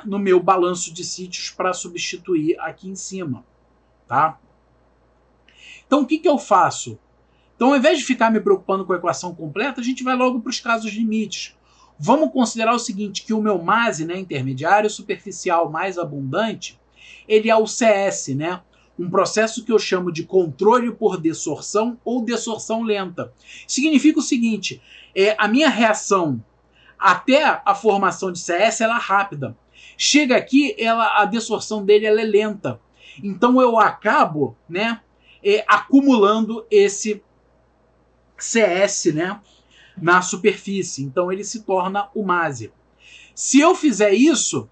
no meu balanço de sítios para substituir aqui em cima. Tá? Então, o que eu faço? Então, ao invés de ficar me preocupando com a equação completa, a gente vai logo para os casos limites. Vamos considerar o seguinte, que o meu MASE, né, intermediário superficial mais abundante, ele é o CS, né? Um processo que eu chamo de controle por desorção ou desorção lenta. Significa o seguinte, a minha reação até a formação de CS ela é rápida. Chega aqui, a desorção dele ela é lenta. Então eu acabo, né, acumulando esse CS, né, na superfície. Então ele se torna o MASE. Se eu fizer isso,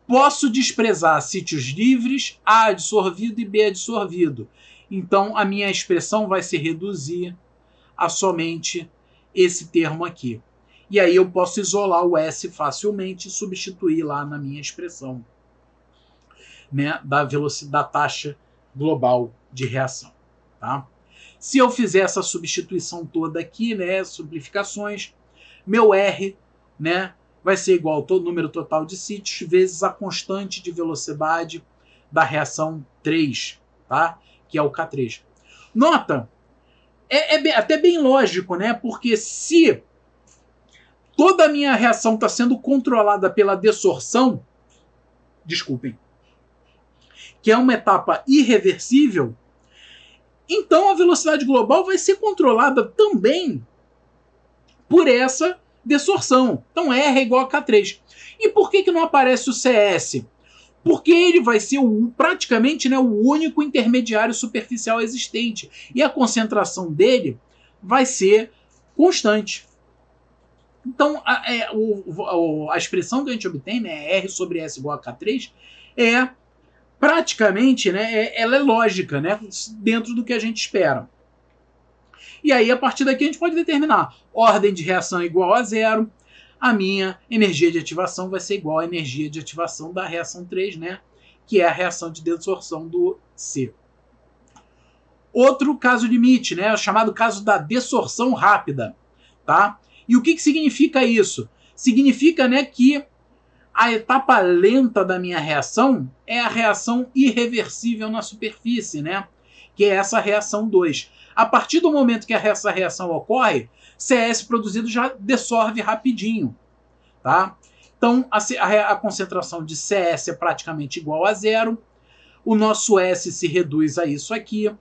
posso desprezar sítios livres, A adsorvido e B adsorvido. Então a minha expressão vai se reduzir a somente esse termo aqui. E aí eu posso isolar o S facilmente e substituir lá na minha expressão, né, da velocidade, da taxa global de reação. Tá? Se eu fizer essa substituição toda aqui, né, simplificações, meu R, né, vai ser igual ao número total de sítios vezes a constante de velocidade da reação 3, tá? Que é o K3. Nota, até bem lógico, né? Porque se toda a minha reação está sendo controlada pela desorção, desculpem, que é uma etapa irreversível, então a velocidade global vai ser controlada também por essa desorção. Então R é igual a K3. E por que não aparece o CS? Porque ele vai ser praticamente, né, o único intermediário superficial existente. E a concentração dele vai ser constante. Então, a expressão que a gente obtém, né, R sobre S igual a K3, é praticamente, né, ela é lógica, né, dentro do que a gente espera. E aí, a partir daqui, a gente pode determinar ordem de reação igual a zero. A minha energia de ativação vai ser igual à energia de ativação da reação 3, né, que é a reação de desorção do C. Outro caso limite, né, chamado caso da desorção rápida. Tá? E o que significa isso? Significa, né, que a etapa lenta da minha reação é a reação irreversível na superfície, né? Que é essa reação 2. A partir do momento que essa reação ocorre, CS produzido já dissolve rapidinho. Tá? Então, a concentração de CS é praticamente igual a zero. O nosso S se reduz a isso aqui.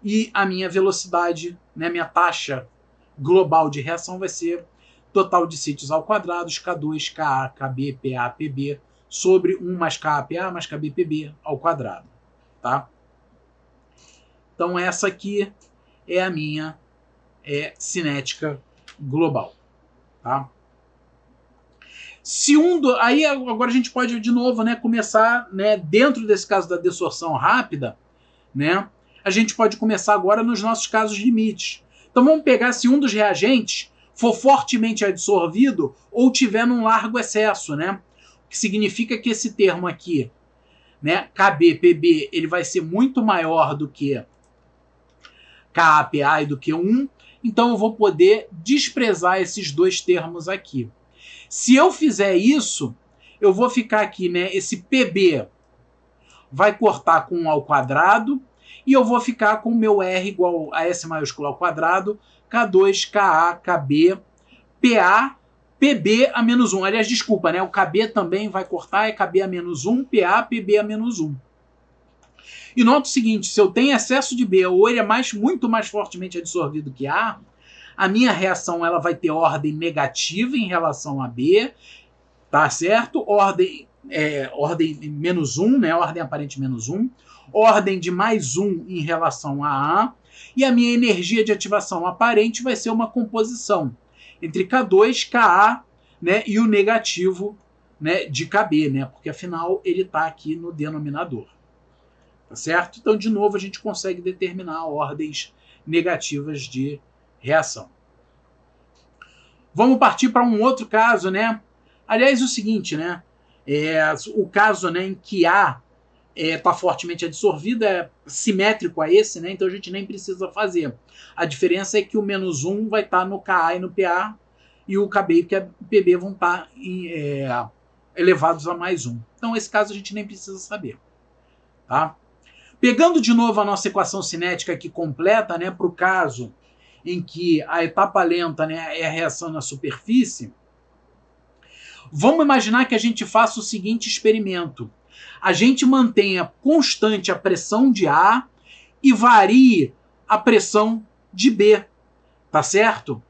E a minha velocidade, né, minha taxa global de reação vai ser total de sítios ao quadrado, K2, Ka, Kb, Pa, Pb, sobre 1 mais Ka, Pa, mais Kb, Pb ao quadrado. Tá? Então essa aqui é a minha cinética global. Tá? Aí agora a gente pode de novo, né, começar, né, dentro desse caso da desorção rápida, né, a gente pode começar agora nos nossos casos limites. Então vamos pegar se um dos reagentes for fortemente adsorvido ou tiver num largo excesso, né? O que significa que esse termo aqui, né, Kb, Pb, ele vai ser muito maior do que Ka, Pa e do que 1. Então eu vou poder desprezar esses dois termos aqui. Se eu fizer isso, eu vou ficar aqui, né? Esse Pb vai cortar com 1 ao quadrado e eu vou ficar com o meu R igual a S maiúsculo ao quadrado, K2, Ka, Kb, Pa, Pb a menos 1. Aliás, desculpa, né? O Kb também vai cortar, é Kb a menos 1, Pa, Pb a menos 1. E nota o seguinte, se eu tenho excesso de B ou ele é muito mais fortemente adsorvido que A minha reação ela vai ter ordem negativa em relação a B, tá certo? Ordem menos 1, né? Ordem aparente menos 1. Ordem de mais 1 em relação a A. E a minha energia de ativação aparente vai ser uma composição entre K2, Ka, né, e o negativo, né, de Kb, né? Porque afinal ele está aqui no denominador. Tá certo? Então, de novo, a gente consegue determinar ordens negativas de reação. Vamos partir para um outro caso, né? Aliás, o seguinte, né? O caso, né, em que A está fortemente adsorvido é simétrico a esse, né? Então a gente nem precisa fazer. A diferença é que o menos 1 vai estar no Ka e no Pa e o Kb e o Pb vão estar elevados a mais 1. Então esse caso a gente nem precisa saber. Tá? Pegando de novo a nossa equação cinética aqui completa, né, para o caso em que a etapa lenta, né, é a reação na superfície, vamos imaginar que a gente faça o seguinte experimento. A gente mantenha constante a pressão de A e varie a pressão de B. Tá certo?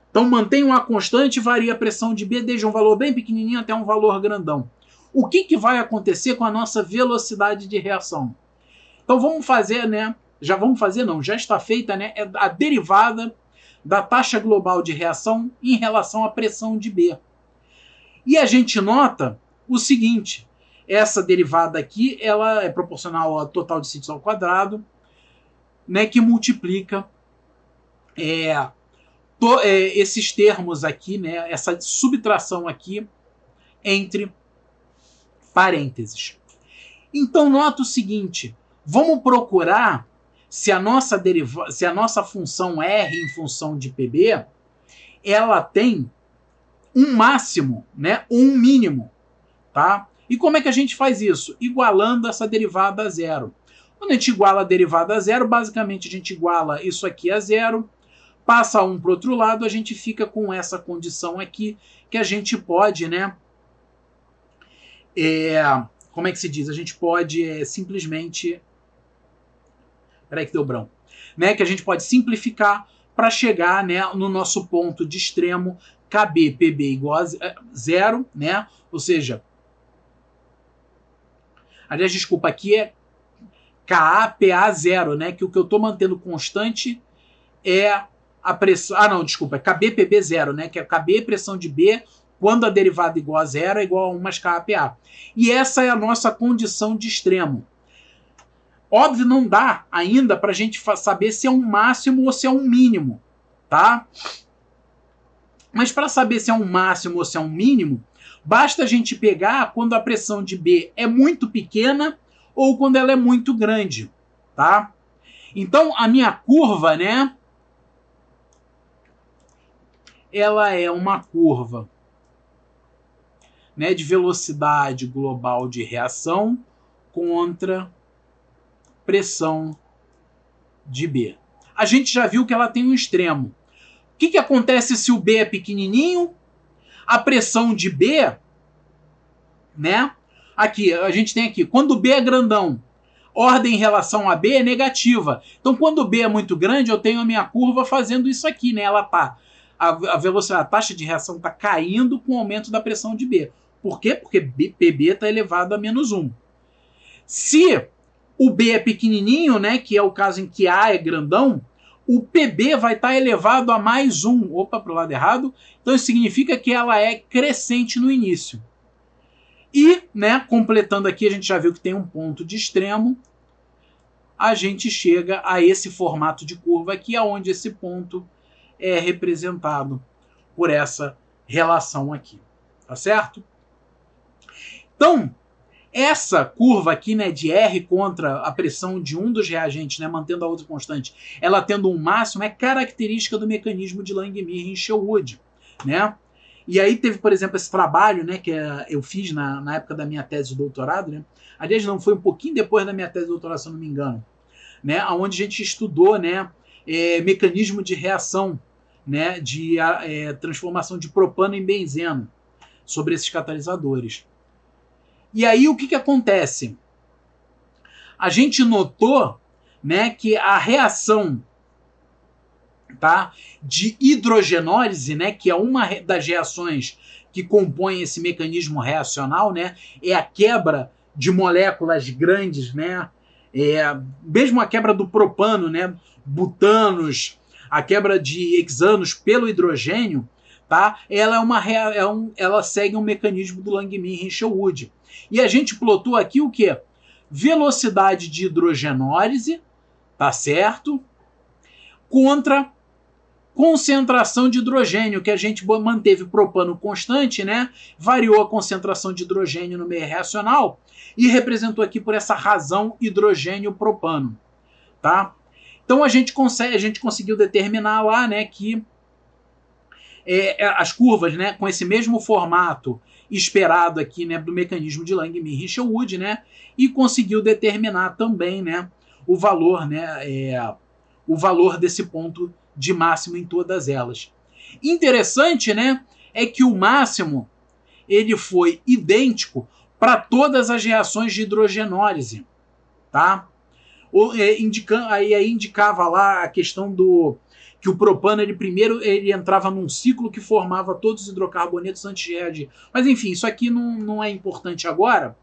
Então mantenha um A constante e varia a pressão de B desde um valor bem pequenininho até um valor grandão. O que vai acontecer com a nossa velocidade de reação? Então vamos fazer, né? Já está feita, né? A derivada da taxa global de reação em relação à pressão de B. E a gente nota o seguinte, essa derivada aqui, ela é proporcional ao total de sítios ao quadrado, né, que multiplica esses termos aqui, né, essa subtração aqui entre parênteses. Então nota o seguinte, vamos procurar se a nossa função R em função de PB, ela tem um máximo, né, ou um mínimo, tá? E como é que a gente faz isso? Igualando essa derivada a zero. Quando a gente iguala a derivada a zero, basicamente a gente iguala isso aqui a zero, passa um para o outro lado, a gente fica com essa condição aqui, que a gente pode, né, como é que se diz? A gente pode simplesmente... Peraí que deu branco. Né, que a gente pode simplificar para chegar, né, no nosso ponto de extremo KB, PB igual a 0, né? Ou seja, aliás, desculpa, aqui é KA, PA 0, né? Que o que eu estou mantendo constante é a pressão. Ah, não, desculpa, é KB, PB 0, né? Que é KB, pressão de B, quando a derivada igual a 0 é igual a 1 mais KA, E essa é a nossa condição de extremo. Óbvio, não dá ainda para a gente saber se é um máximo ou se é um mínimo, tá? Mas para saber se é um máximo ou se é um mínimo, basta a gente pegar quando a pressão de B é muito pequena ou quando ela é muito grande, tá? Então, a minha curva, né? Ela é uma curva, né, de velocidade global de reação contra pressão de B. A gente já viu que ela tem um extremo. O que acontece se o B é pequenininho? A pressão de B, né? Aqui, a gente tem aqui, quando o B é grandão, ordem em relação a B é negativa. Então, quando o B é muito grande, eu tenho a minha curva fazendo isso aqui, né? Ela tá, a velocidade, a taxa de reação está caindo com o aumento da pressão de B. Por quê? Porque PB está elevado a menos 1. Se o B é pequenininho, né, que é o caso em que A é grandão, o PB vai estar elevado a mais 1. Opa, para o lado errado. Então isso significa que ela é crescente no início. E, né, completando aqui, a gente já viu que tem um ponto de extremo. A gente chega a esse formato de curva aqui, onde esse ponto é representado por essa relação aqui. Tá certo? Então, essa curva aqui, né, de R contra a pressão de um dos reagentes, né, mantendo a outra constante, ela tendo um máximo, é característica do mecanismo de Langmuir-Hinshelwood, né? E aí teve, por exemplo, esse trabalho, né, que eu fiz na época da minha tese de doutorado, né? Aliás, não, foi um pouquinho depois da minha tese de doutorado, se eu não me engano, né, onde a gente estudou, né, mecanismo de reação, né, de transformação de propano em benzeno sobre esses catalisadores. E aí o que acontece? A gente notou, né, que a reação, tá, de hidrogenólise, né, que é uma das reações que compõem esse mecanismo reacional, né, é a quebra de moléculas grandes, né, mesmo a quebra do propano, né, butanos, a quebra de hexanos pelo hidrogênio, tá, ela segue um mecanismo do Langmuir-Hinshelwood. E a gente plotou aqui o quê? Velocidade de hidrogenólise, tá certo? Contra concentração de hidrogênio, que a gente manteve propano constante, né? Variou a concentração de hidrogênio no meio reacional e representou aqui por essa razão hidrogênio-propano, tá? Então a gente conseguiu determinar lá, né, que as curvas, né, com esse mesmo formato esperado aqui, né, do mecanismo de Langmuir-Hinshelwood, né, e conseguiu determinar também, né, o valor desse ponto de máximo em todas elas. Interessante, né, é que o máximo ele foi idêntico para todas as reações de hidrogenólise, tá? Aí indicava lá a questão do que o propano primeiro entrava num ciclo que formava todos os hidrocarbonetos antes de reagir. Mas enfim, isso aqui não é importante agora.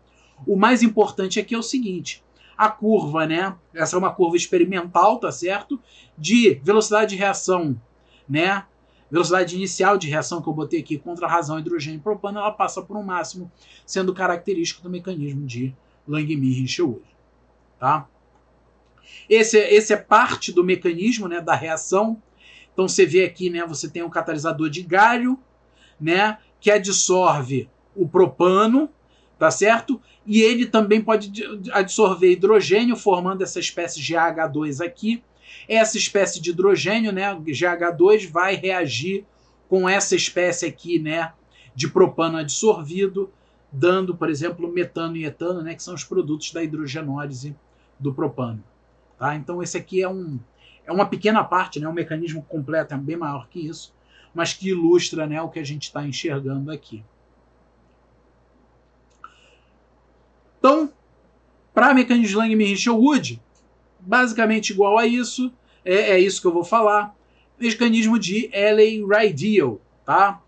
O mais importante aqui é o seguinte: a curva, né? Essa é uma curva experimental, tá certo? De velocidade de reação, né? Velocidade inicial de reação que eu botei aqui contra a razão hidrogênio e propano, ela passa por um máximo, sendo característico do mecanismo de Langmuir-Hinshelwood, tá? Esse é parte do mecanismo, né, da reação. Então você vê aqui, né, você tem um catalisador de galho, né, que adsorve o propano, tá certo? E ele também pode adsorver hidrogênio, formando essa espécie de GH2 aqui. Essa espécie de hidrogênio, né, GH2, vai reagir com essa espécie aqui, né, de propano adsorvido, dando, por exemplo, metano e etano, né, que são os produtos da hidrogenólise do propano. Tá? Então esse aqui é uma pequena parte, né? Um mecanismo completo, é bem maior que isso, mas que ilustra, né, o que a gente está enxergando aqui. Então, para mecanismo de Langmuir-Hinshelwood, basicamente igual a isso, é isso que eu vou falar. mecanismo de Eley-Rideal, tá?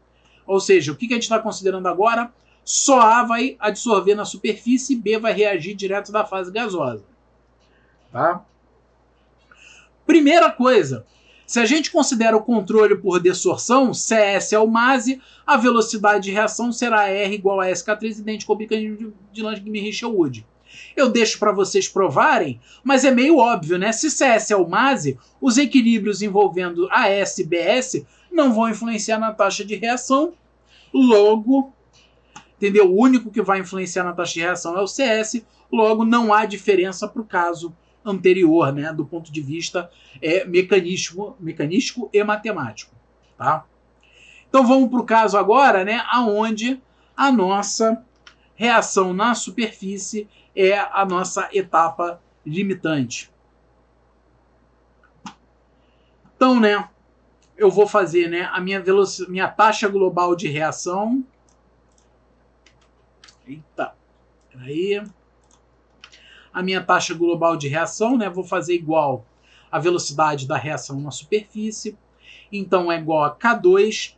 Ou seja, o que a gente está considerando agora? Só A vai adsorver na superfície e B vai reagir direto da fase gasosa, tá? Primeira coisa, se a gente considera o controle por desorção, CS é o MASE, a velocidade de reação será R igual a SK3, idêntico ao mecanismo de Langmuir-Hushel-Wood. Eu deixo para vocês provarem, mas é meio óbvio, né? Se CS é o MASE, os equilíbrios envolvendo AS e BS não vão influenciar na taxa de reação, logo, entendeu? O único que vai influenciar na taxa de reação é o CS, logo não há diferença para o caso anterior, né, do ponto de vista mecanístico e matemático, tá? Então vamos para o caso agora, né, aonde a nossa reação na superfície é a nossa etapa limitante. Então, né, eu vou fazer, né, a minha taxa global de reação. Eita, peraí. A minha taxa global de reação, né, vou fazer igual a velocidade da reação na superfície. Então é igual a K2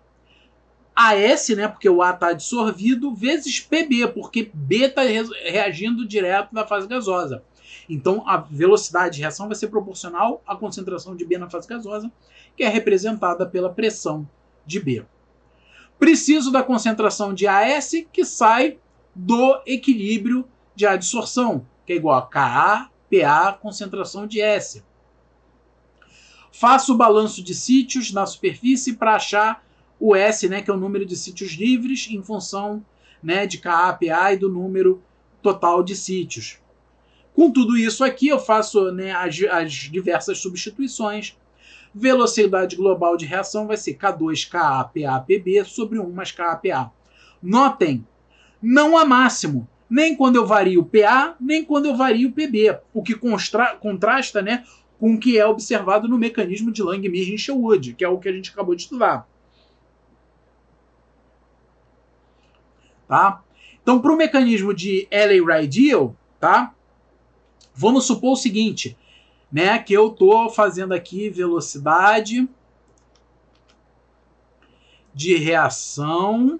AS, né, porque o A está adsorvido, vezes PB, porque B está reagindo direto da fase gasosa. Então a velocidade de reação vai ser proporcional à concentração de B na fase gasosa, que é representada pela pressão de B. Preciso da concentração de AS, que sai do equilíbrio de adsorção, que é igual a Ka, PA, concentração de S. Faço o balanço de sítios na superfície para achar o S, né, que é o número de sítios livres, em função, né, de Ka, PA e do número total de sítios. Com tudo isso aqui, eu faço, né, as diversas substituições. Velocidade global de reação vai ser K2, Ka, PA, PB sobre 1 mais Ka, PA. Notem, não há máximo, nem quando eu vario PA, nem quando eu vario PB, o que contrasta, né, com o que é observado no mecanismo de Langmuir-Hushel-Wood, que é o que a gente acabou de estudar. Tá? Então, para o mecanismo de Eley-Rideal, tá? Vamos supor o seguinte, né, que eu estou fazendo aqui velocidade de reação,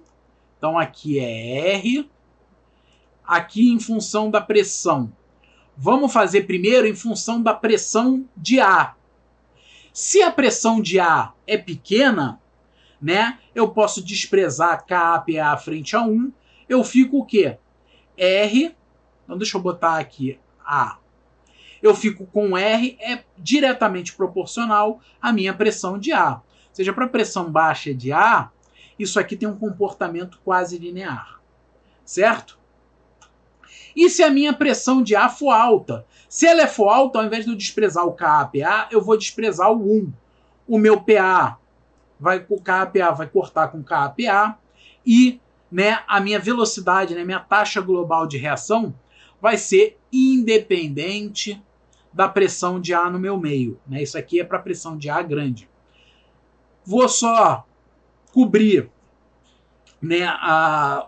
então aqui é R, aqui em função da pressão. Vamos fazer primeiro em função da pressão de A. Se a pressão de A é pequena, né, eu posso desprezar KPA frente a 1, eu fico o quê? R, então deixa eu botar aqui A. Eu fico com R, é diretamente proporcional à minha pressão de A. Ou seja, para a pressão baixa de A, isso aqui tem um comportamento quase linear, certo? E se a minha pressão de A for alta? Se ela for alta, ao invés de eu desprezar o KPA, eu vou desprezar o 1. O meu PA, o KPA vai cortar com KPA e, né, a minha velocidade, né, minha taxa global de reação vai ser independente da pressão de A no meu meio. Né? Isso aqui é para pressão de A grande. Vou só cobrir, né,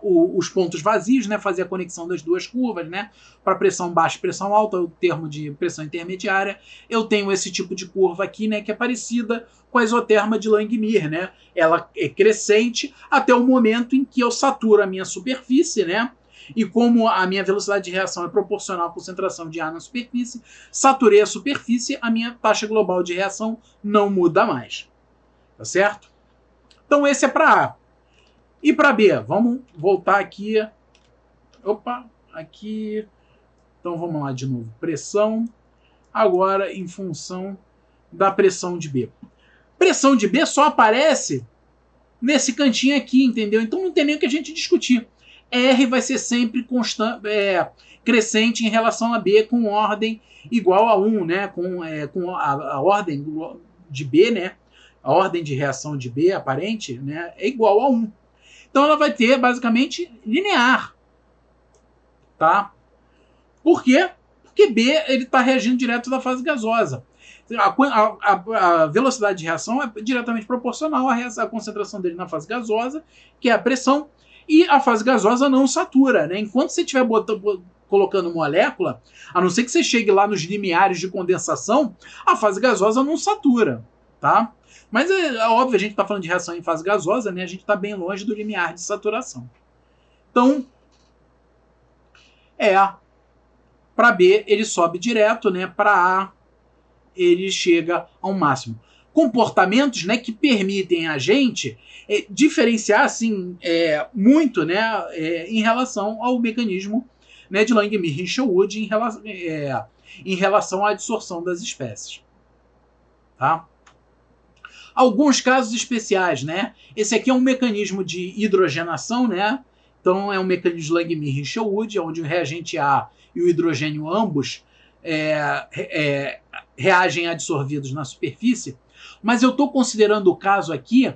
os pontos vazios, né, fazer a conexão das duas curvas, né, para pressão baixa e pressão alta, o termo de pressão intermediária. Eu tenho esse tipo de curva aqui, né, que é parecida com a isoterma de Langmuir, né? Ela é crescente até o momento em que eu saturo a minha superfície, né? E como a minha velocidade de reação é proporcional à concentração de ar na superfície, saturei a superfície, a minha taxa global de reação não muda mais. Tá certo? Então esse é para A. E para B? Vamos voltar aqui. Opa, aqui. Então vamos lá de novo. Pressão. Agora em função da pressão de B. Pressão de B só aparece nesse cantinho aqui, entendeu? Então não tem nem o que a gente discutir. R vai ser sempre crescente em relação a B com ordem igual a 1, né? Com a ordem de B, né? A ordem de reação de B aparente, né? É igual a 1. Então ela vai ter basicamente linear, tá? Por quê? Porque B ele está reagindo direto da fase gasosa. A velocidade de reação é diretamente proporcional à concentração dele na fase gasosa, que é a pressão, e a fase gasosa não satura, né? Enquanto você estiver colocando molécula, a não ser que você chegue lá nos limiares de condensação, a fase gasosa não satura, tá? Mas é óbvio, a gente está falando de reação em fase gasosa, né? A gente está bem longe do limiar de saturação. Então, para B ele sobe direto, né? Para A ele chega ao máximo. Comportamentos, né, que permitem a gente diferenciar assim, muito, né, em relação ao mecanismo, né, de Langmuir-Hinshelwood em relação à adsorção das espécies. Tá? Alguns casos especiais, né? Esse aqui é um mecanismo de hidrogenação, né? Então é um mecanismo de Langmuir-Hinshelwood, onde o reagente A e o hidrogênio ambos reagem adsorvidos na superfície, mas eu estou considerando o caso aqui,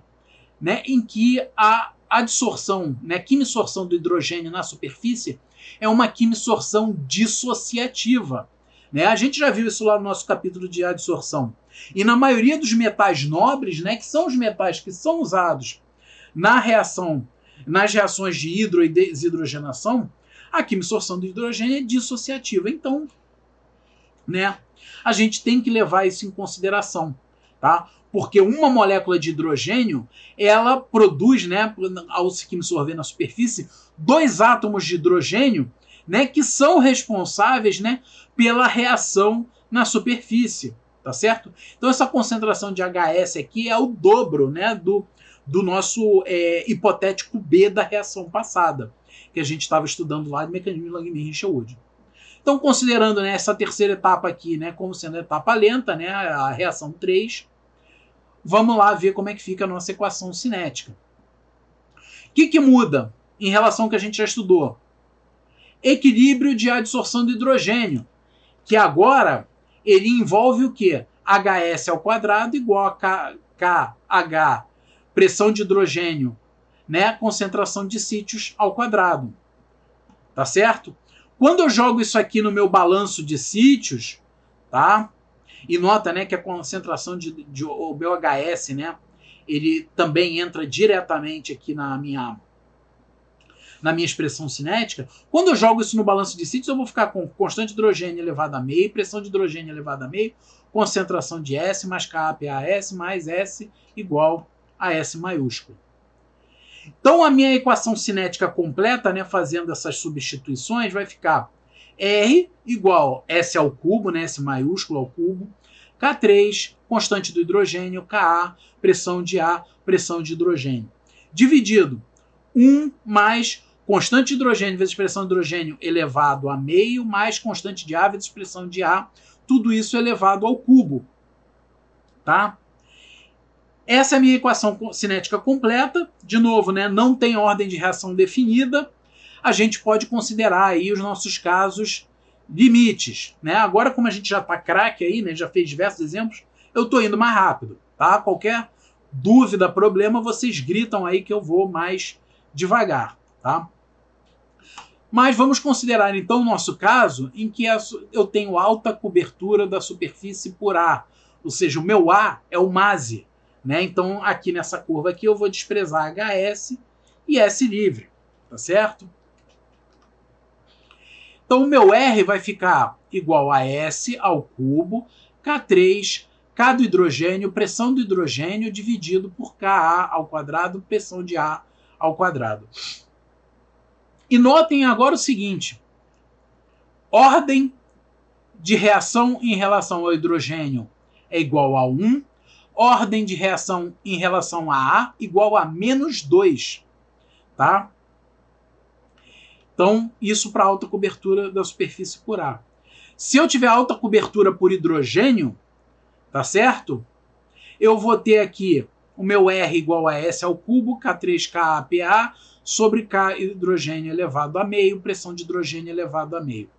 né, em que a adsorção, né, quimisorção do hidrogênio na superfície é uma quimisorção dissociativa. Né? A gente já viu isso lá no nosso capítulo de adsorção. E na maioria dos metais nobres, né, que são os metais que são usados nas reações de hidro e desidrogenação, a quimisorção do hidrogênio é dissociativa. Então, né, a gente tem que levar isso em consideração, tá? Porque uma molécula de hidrogênio, ela produz, né, ao se quimisorver na superfície, 2 átomos de hidrogênio, né, que são responsáveis, né, pela reação na superfície, tá certo? Então essa concentração de HS aqui é o dobro, né, do nosso hipotético B da reação passada, que a gente estava estudando lá de mecanismo de Langmuir-Hinshelwood. Então, considerando, né, essa terceira etapa aqui, né, como sendo a etapa lenta, né, a reação 3, vamos lá ver como é que fica a nossa equação cinética. O que muda em relação ao que a gente já estudou? Equilíbrio de adsorção do hidrogênio, que agora ele envolve o quê? HS ao quadrado igual a KH, pressão de hidrogênio, né, concentração de sítios ao quadrado. Tá certo? Quando eu jogo isso aqui no meu balanço de sítios, tá? E nota, né, que a concentração de o meu HS, né, ele também entra diretamente aqui na minha expressão cinética. Quando eu jogo isso no balanço de sítios, eu vou ficar com constante de hidrogênio elevado a meio, pressão de hidrogênio elevado a meio, concentração de S mais KPAS mais S igual a S maiúsculo. Então a minha equação cinética completa, né, fazendo essas substituições, vai ficar R igual S ao cubo, né, S maiúsculo ao cubo, K3, constante do hidrogênio, Ka, pressão de A, pressão de hidrogênio. Dividido 1 mais constante de hidrogênio vezes pressão de hidrogênio elevado a meio, mais constante de A vezes pressão de A, tudo isso elevado ao cubo. Tá? Essa é a minha equação cinética completa. De novo, né, não tem ordem de reação definida. A gente pode considerar aí os nossos casos limites. Né? Agora, como a gente já está craque aí, né, já fez diversos exemplos, eu estou indo mais rápido. Tá? Qualquer dúvida, problema, vocês gritam aí que eu vou mais devagar. Tá? Mas vamos considerar então o nosso caso em que eu tenho alta cobertura da superfície por A. Ou seja, o meu A é o MASE. Né? Então, aqui nessa curva aqui, eu vou desprezar HS e S livre, tá certo? Então, o meu R vai ficar igual a S ao cubo, K3, K do hidrogênio, pressão do hidrogênio, dividido por Ka ao quadrado, pressão de A ao quadrado. E notem agora o seguinte, ordem de reação em relação ao hidrogênio é igual a 1, ordem de reação em relação a A igual a menos 2. Tá? Então, isso para alta cobertura da superfície por A. Se eu tiver alta cobertura por hidrogênio, tá certo? Eu vou ter aqui o meu R igual a S ao cubo, K3KAPA, sobre K hidrogênio elevado a meio, pressão de hidrogênio elevado a meio.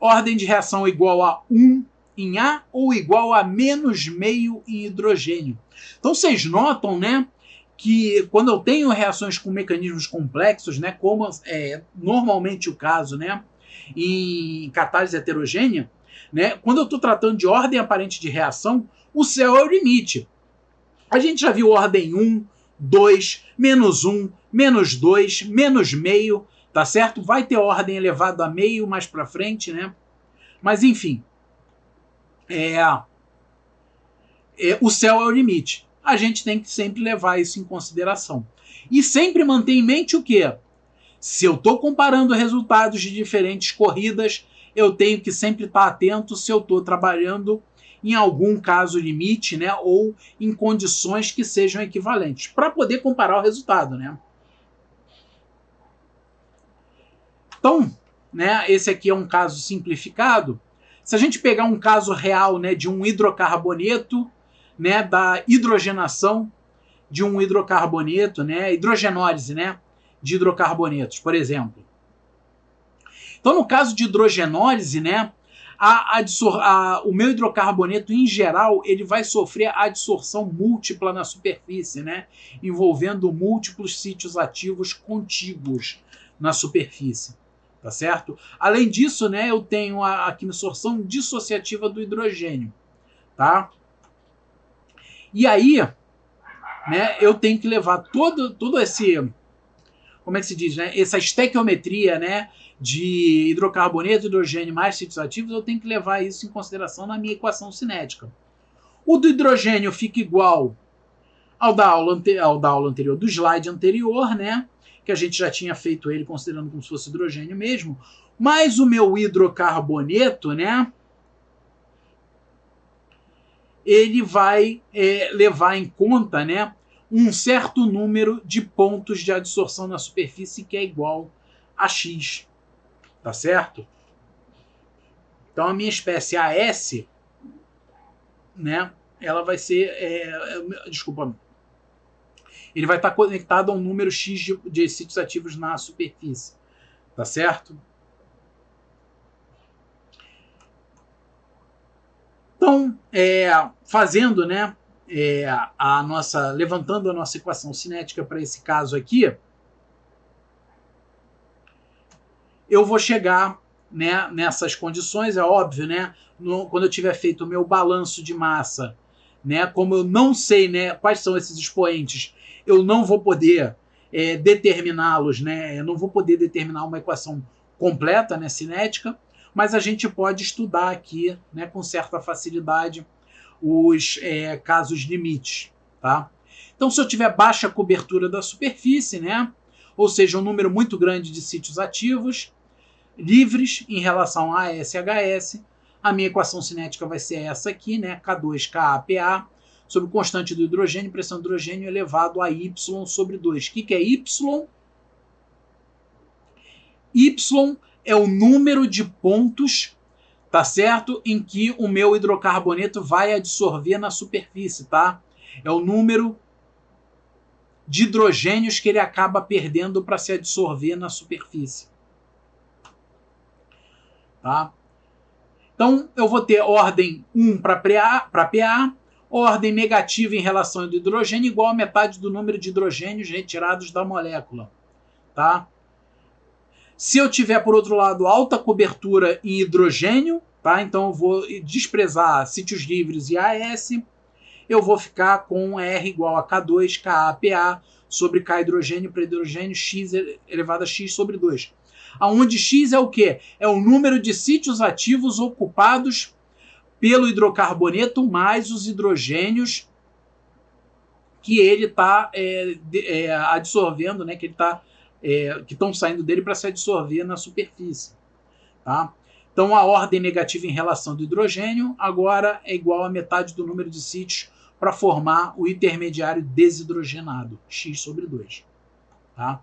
Ordem de reação igual a 1 em A ou igual a menos meio em hidrogênio. Então vocês notam, né, que quando eu tenho reações com mecanismos complexos, né, como é normalmente o caso, né, em catálise heterogênea, né, quando eu estou tratando de ordem aparente de reação, o céu é o limite. A gente já viu ordem 1, 2, menos 1, menos 2, menos meio, tá certo? Vai ter ordem elevado a meio mais para frente, né? Mas enfim. o céu é o limite. A gente tem que sempre levar isso em consideração. E sempre manter em mente o quê? Se eu estou comparando resultados de diferentes corridas, eu tenho que sempre estar atento se eu estou trabalhando em algum caso limite, né, ou em condições que sejam equivalentes, para poder comparar o resultado, né? Então, né, esse aqui é um caso simplificado. Se a gente pegar um caso real, né, de um hidrocarboneto, né, da hidrogenação de um hidrocarboneto, né, hidrogenólise, né, de hidrocarbonetos, por exemplo. Então, no caso de hidrogenólise, né, o meu hidrocarboneto, em geral, ele vai sofrer adsorção múltipla na superfície, né, envolvendo múltiplos sítios ativos contíguos na superfície. Tá certo? Além disso, né, eu tenho a absorção dissociativa do hidrogênio. Tá? E aí, né, eu tenho que levar todo esse, como é que se diz, né, essa estequiometria, né, de hidrocarboneto, hidrogênio mais sítios ativos, eu tenho que levar isso em consideração na minha equação cinética. O do hidrogênio fica igual ao da aula anterior, do slide anterior, né, que a gente já tinha feito ele considerando como se fosse hidrogênio mesmo, mas o meu hidrocarboneto, né, ele vai levar em conta, né, um certo número de pontos de adsorção na superfície que é igual a x, tá certo? Então a minha espécie AS, né, ela vai ser, desculpa, ele vai estar conectado a um número x de sítios ativos na superfície, tá certo? Então, fazendo, né, levantando a nossa equação cinética para esse caso aqui, eu vou chegar, né, nessas condições, é óbvio, né, quando eu tiver feito o meu balanço de massa, né, como eu não sei, né, quais são esses expoentes, eu não vou poder determiná-los, né, eu não vou poder determinar uma equação completa, né, cinética, mas a gente pode estudar aqui, né, com certa facilidade os casos limites, tá? Então, se eu tiver baixa cobertura da superfície, né, ou seja, um número muito grande de sítios ativos livres em relação a SHS, a minha equação cinética vai ser essa aqui, né, K2KAPA, sobre constante do hidrogênio, pressão do hidrogênio elevado a Y sobre 2. O que é Y? Y é o número de pontos, tá certo, em que o meu hidrocarboneto vai adsorver na superfície, tá? É o número de hidrogênios que ele acaba perdendo para se adsorver na superfície. Tá? Então, eu vou ter ordem 1 para PA, ordem negativa em relação ao hidrogênio igual a metade do número de hidrogênios retirados da molécula. Tá? Se eu tiver, por outro lado, alta cobertura em hidrogênio, tá? Então eu vou desprezar sítios livres e AS, eu vou ficar com R igual a K2, KAPA, sobre K hidrogênio para hidrogênio, X elevado a X sobre 2. Aonde X é o quê? É o número de sítios ativos ocupados pelo hidrocarboneto mais os hidrogênios que ele está adsorvendo, né? Que ele está que estão saindo dele para se adsorver na superfície. Tá? Então, a ordem negativa em relação do hidrogênio agora é igual a metade do número de sítios para formar o intermediário desidrogenado, X sobre 2. Tá?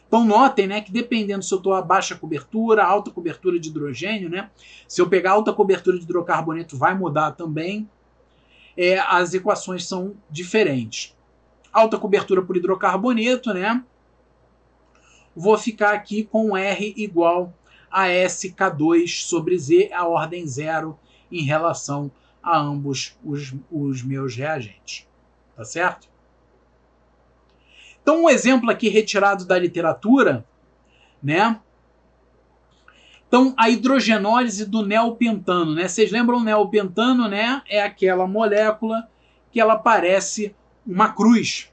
Então, notem, né, que dependendo se eu estou a baixa cobertura, alta cobertura de hidrogênio, né, se eu pegar alta cobertura de hidrocarboneto, vai mudar também. As equações são diferentes. Alta cobertura por hidrocarboneto, né, vou ficar aqui com R igual a SK2 sobre Z, a ordem 0 em relação a ambos os meus reagentes. Tá certo? Então, um exemplo aqui retirado da literatura, né? Então, a hidrogenólise do neopentano, né? Vocês lembram o neopentano, né? É aquela molécula que ela parece uma cruz,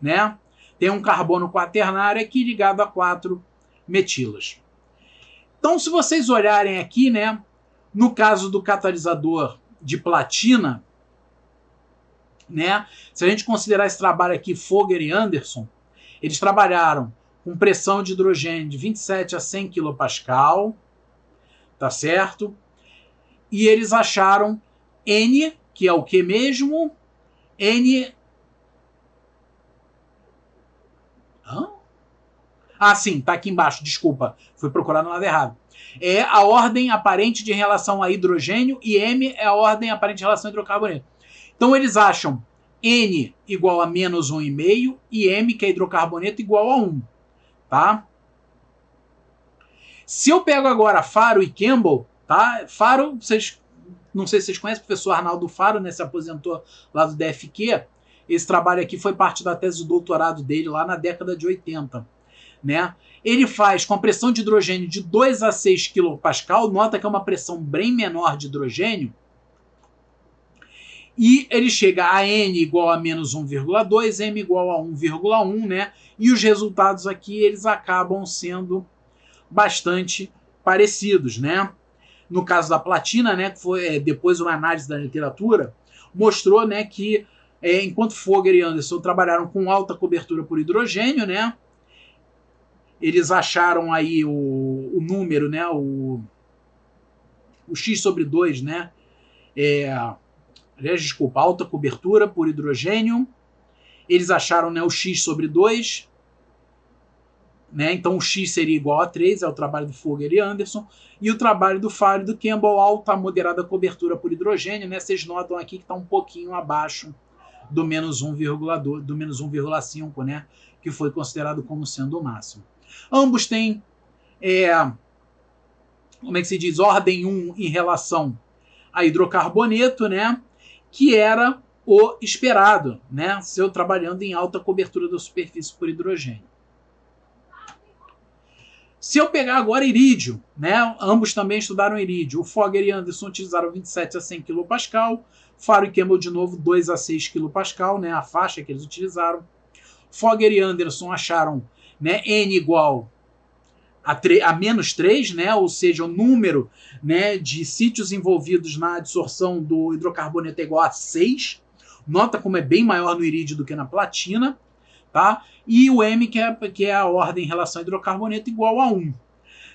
né? Tem um carbono quaternário aqui ligado a 4 metilas. Então, se vocês olharem aqui, né, no caso do catalisador de platina, né? Se a gente considerar esse trabalho aqui, Fogger e Anderson, eles trabalharam com pressão de hidrogênio de 27 a 100 kPa, tá certo? E eles acharam N, que é o que mesmo? N... sim, tá aqui embaixo, desculpa. Fui procurar no lado errado. É a ordem aparente de relação a hidrogênio e M é a ordem aparente de relação a hidrocarboneto. Então eles acham N igual a menos 1,5 e M, que é hidrocarboneto, igual a 1. Tá? Se eu pego agora Faro e Campbell, tá? Faro, não sei se vocês conhecem, o professor Arnaldo Faro, né, se aposentou lá do DFQ. Esse trabalho aqui foi parte da tese de doutorado dele lá na década de 80. Né? Ele faz com a pressão de hidrogênio de 2 a 6 kPa, nota que é uma pressão bem menor de hidrogênio, e ele chega a N igual a menos 1,2, M igual a 1,1, né? E os resultados aqui eles acabam sendo bastante parecidos, né? No caso da platina, né, que foi depois uma análise da literatura, mostrou, né, que enquanto Fogger e Anderson trabalharam com alta cobertura por hidrogênio, né, eles acharam aí o número, né, o X sobre 2, né, aliás, desculpa, alta cobertura por hidrogênio, eles acharam, né, o X sobre 2, né, então o X seria igual a 3, é o trabalho do Fogger e Anderson, e o trabalho do Faro e do Campbell, alta moderada cobertura por hidrogênio, né, vocês notam aqui que está um pouquinho abaixo do menos 1,2, do menos 1,5, né, que foi considerado como sendo o máximo. Ambos têm, como é que se diz, ordem 1 em relação a hidrocarboneto, né, que era o esperado, né, se eu trabalhando em alta cobertura da superfície por hidrogênio. Se eu pegar agora irídio, né, ambos também estudaram irídio, o Fogger e Anderson utilizaram 27 a 100 kPa, Faro e Campbell de novo 2 a 6 kPa, né, a faixa que eles utilizaram. Fogger e Anderson acharam, né, N igual a menos 3, né, ou seja, o número, né, de sítios envolvidos na adsorção do hidrocarboneto é igual a 6. Nota como é bem maior no irídio do que na platina. Tá? E o M, que é a ordem em relação ao hidrocarboneto, igual a 1.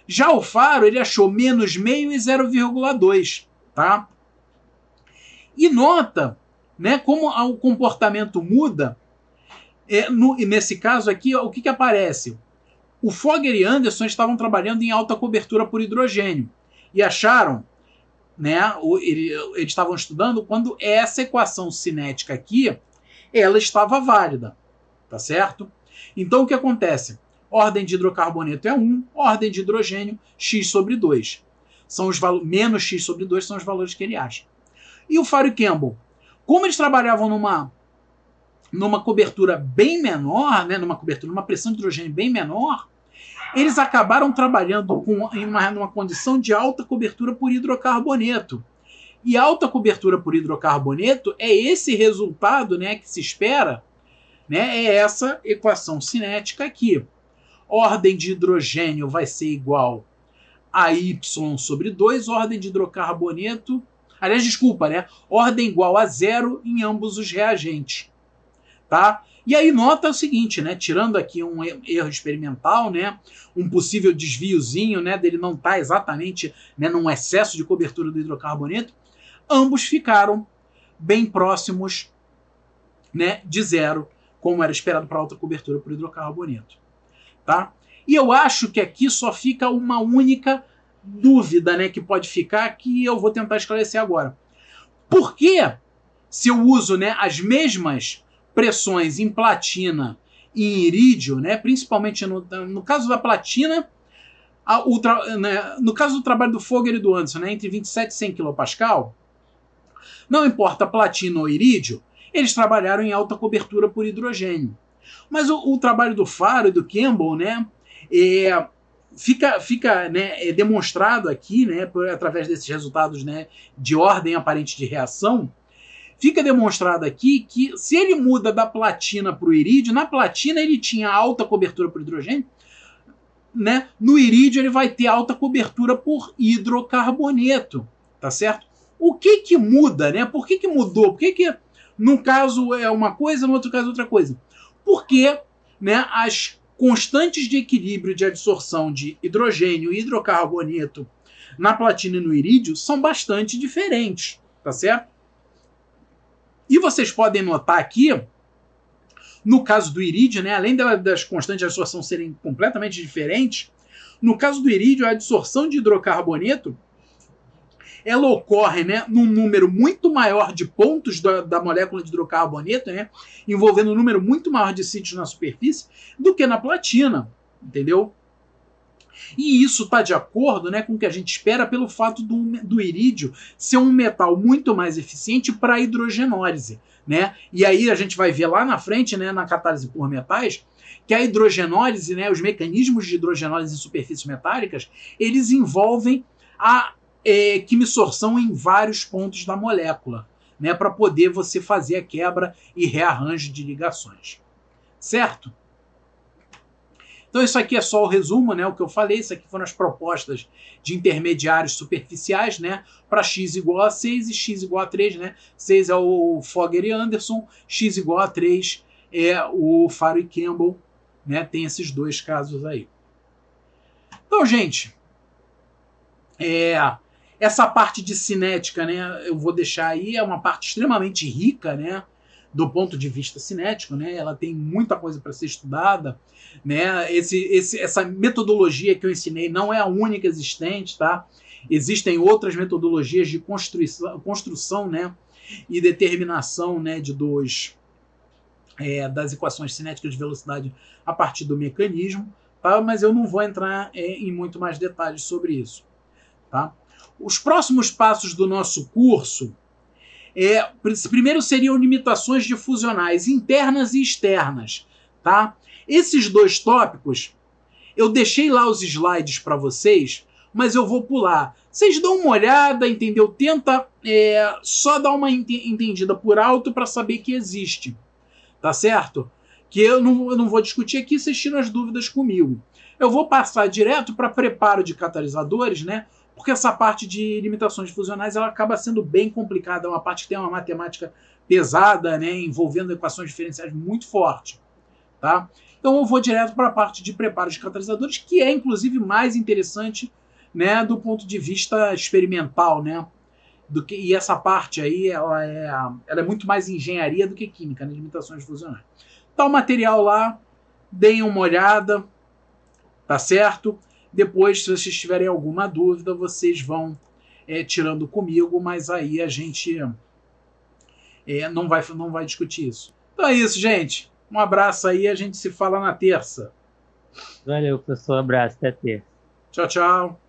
Já o Faro, ele achou menos meio e 0,2. Tá? E nota, né, como o comportamento muda. Nesse caso aqui, o que aparece? O Fogger e Anderson estavam trabalhando em alta cobertura por hidrogênio e acharam, né, eles estavam estudando quando essa equação cinética aqui, ela estava válida, tá certo? Então o que acontece? Ordem de hidrocarboneto é 1, ordem de hidrogênio x sobre 2. São os menos x sobre 2 são os valores que ele acha. E o Faro e Campbell, como eles trabalhavam numa cobertura bem menor, né, numa pressão de hidrogênio bem menor, eles acabaram trabalhando numa condição de alta cobertura por hidrocarboneto. E alta cobertura por hidrocarboneto é esse resultado, né, que se espera, né, é essa equação cinética aqui. Ordem de hidrogênio vai ser igual a Y sobre 2, ordem de hidrocarboneto... Aliás, desculpa, né? Ordem igual a 0 em ambos os reagentes. Tá? E aí nota o seguinte, né? Tirando aqui um erro experimental, né? Um possível desviozinho, né? Dele não estar exatamente, né, num excesso de cobertura do hidrocarboneto, ambos ficaram bem próximos, né, de 0, como era esperado para alta cobertura por hidrocarboneto. Tá? E eu acho que aqui só fica uma única dúvida, né, que pode ficar, que eu vou tentar esclarecer agora. Por que, se eu uso, né, as mesmas pressões em platina e em irídio, né, principalmente no caso da platina, no caso do trabalho do Fogger e do Anderson, né, entre 27 e 100 kPa, não importa platina ou irídio, eles trabalharam em alta cobertura por hidrogênio. Mas o trabalho do Faro e do Campbell, né, fica né, demonstrado aqui, né, através desses resultados, né, de ordem aparente de reação, fica demonstrado aqui que se ele muda da platina para o irídio, na platina ele tinha alta cobertura por hidrogênio, né, no irídio ele vai ter alta cobertura por hidrocarboneto, tá certo? O que muda, né? Por que mudou? Por que Num caso é uma coisa, no outro caso é outra coisa. Porque, né, as constantes de equilíbrio de adsorção de hidrogênio e hidrocarboneto na platina e no irídio são bastante diferentes, tá certo? E vocês podem notar aqui, no caso do irídio, né, além das constantes de adsorção serem completamente diferentes, no caso do irídio, a adsorção de hidrocarboneto ela ocorre, né, num número muito maior de pontos da molécula de hidrocarboneto, né, envolvendo um número muito maior de sítios na superfície do que na platina, entendeu? E isso está de acordo, né, com o que a gente espera pelo fato do irídio ser um metal muito mais eficiente para a hidrogenólise, né? E aí a gente vai ver lá na frente, né, na catálise por metais, que a hidrogenólise, né, os mecanismos de hidrogenólise em superfícies metálicas, eles envolvem a quimisorção em vários pontos da molécula, né, para poder você fazer a quebra e rearranjo de ligações. Certo? Então isso aqui é só o resumo, né, o que eu falei. Isso aqui foram as propostas de intermediários superficiais, né, para x igual a 6 e x igual a 3. Né? 6 é o Fogger e Anderson, x igual a 3 é o Faro e Campbell. Né? Tem esses dois casos aí. Então, gente, essa parte de cinética, né, eu vou deixar aí, é uma parte extremamente rica, né, do ponto de vista cinético, né, ela tem muita coisa para ser estudada, né, essa metodologia que eu ensinei não é a única existente, tá? Existem outras metodologias de construção, né, e determinação, né, das equações cinéticas de velocidade a partir do mecanismo, tá? Mas eu não vou entrar em muito mais detalhes sobre isso. Tá? Os próximos passos do nosso curso primeiro seriam limitações difusionais internas e externas. Tá? Esses dois tópicos, eu deixei lá os slides para vocês, mas eu vou pular. Vocês dão uma olhada, entendeu? Tenta só dar uma entendida por alto para saber que existe. Tá certo? Que eu não vou discutir aqui, vocês tiram as dúvidas comigo. Eu vou passar direto para preparo de catalisadores, né? Porque essa parte de limitações difusionais ela acaba sendo bem complicada, é uma parte que tem uma matemática pesada, né, envolvendo equações diferenciais muito forte. Tá? Então eu vou direto para a parte de preparo de catalisadores, que é inclusive mais interessante, né, do ponto de vista experimental, né? E essa parte aí ela é muito mais engenharia do que química, né, limitações difusionais. Tá o material lá, deem uma olhada, tá certo? Depois, se vocês tiverem alguma dúvida, vocês vão tirando comigo, mas aí a gente não vai discutir isso. Então é isso, gente. Um abraço aí, a gente se fala na terça. Valeu, professor. Abraço, até terça. Tchau, tchau.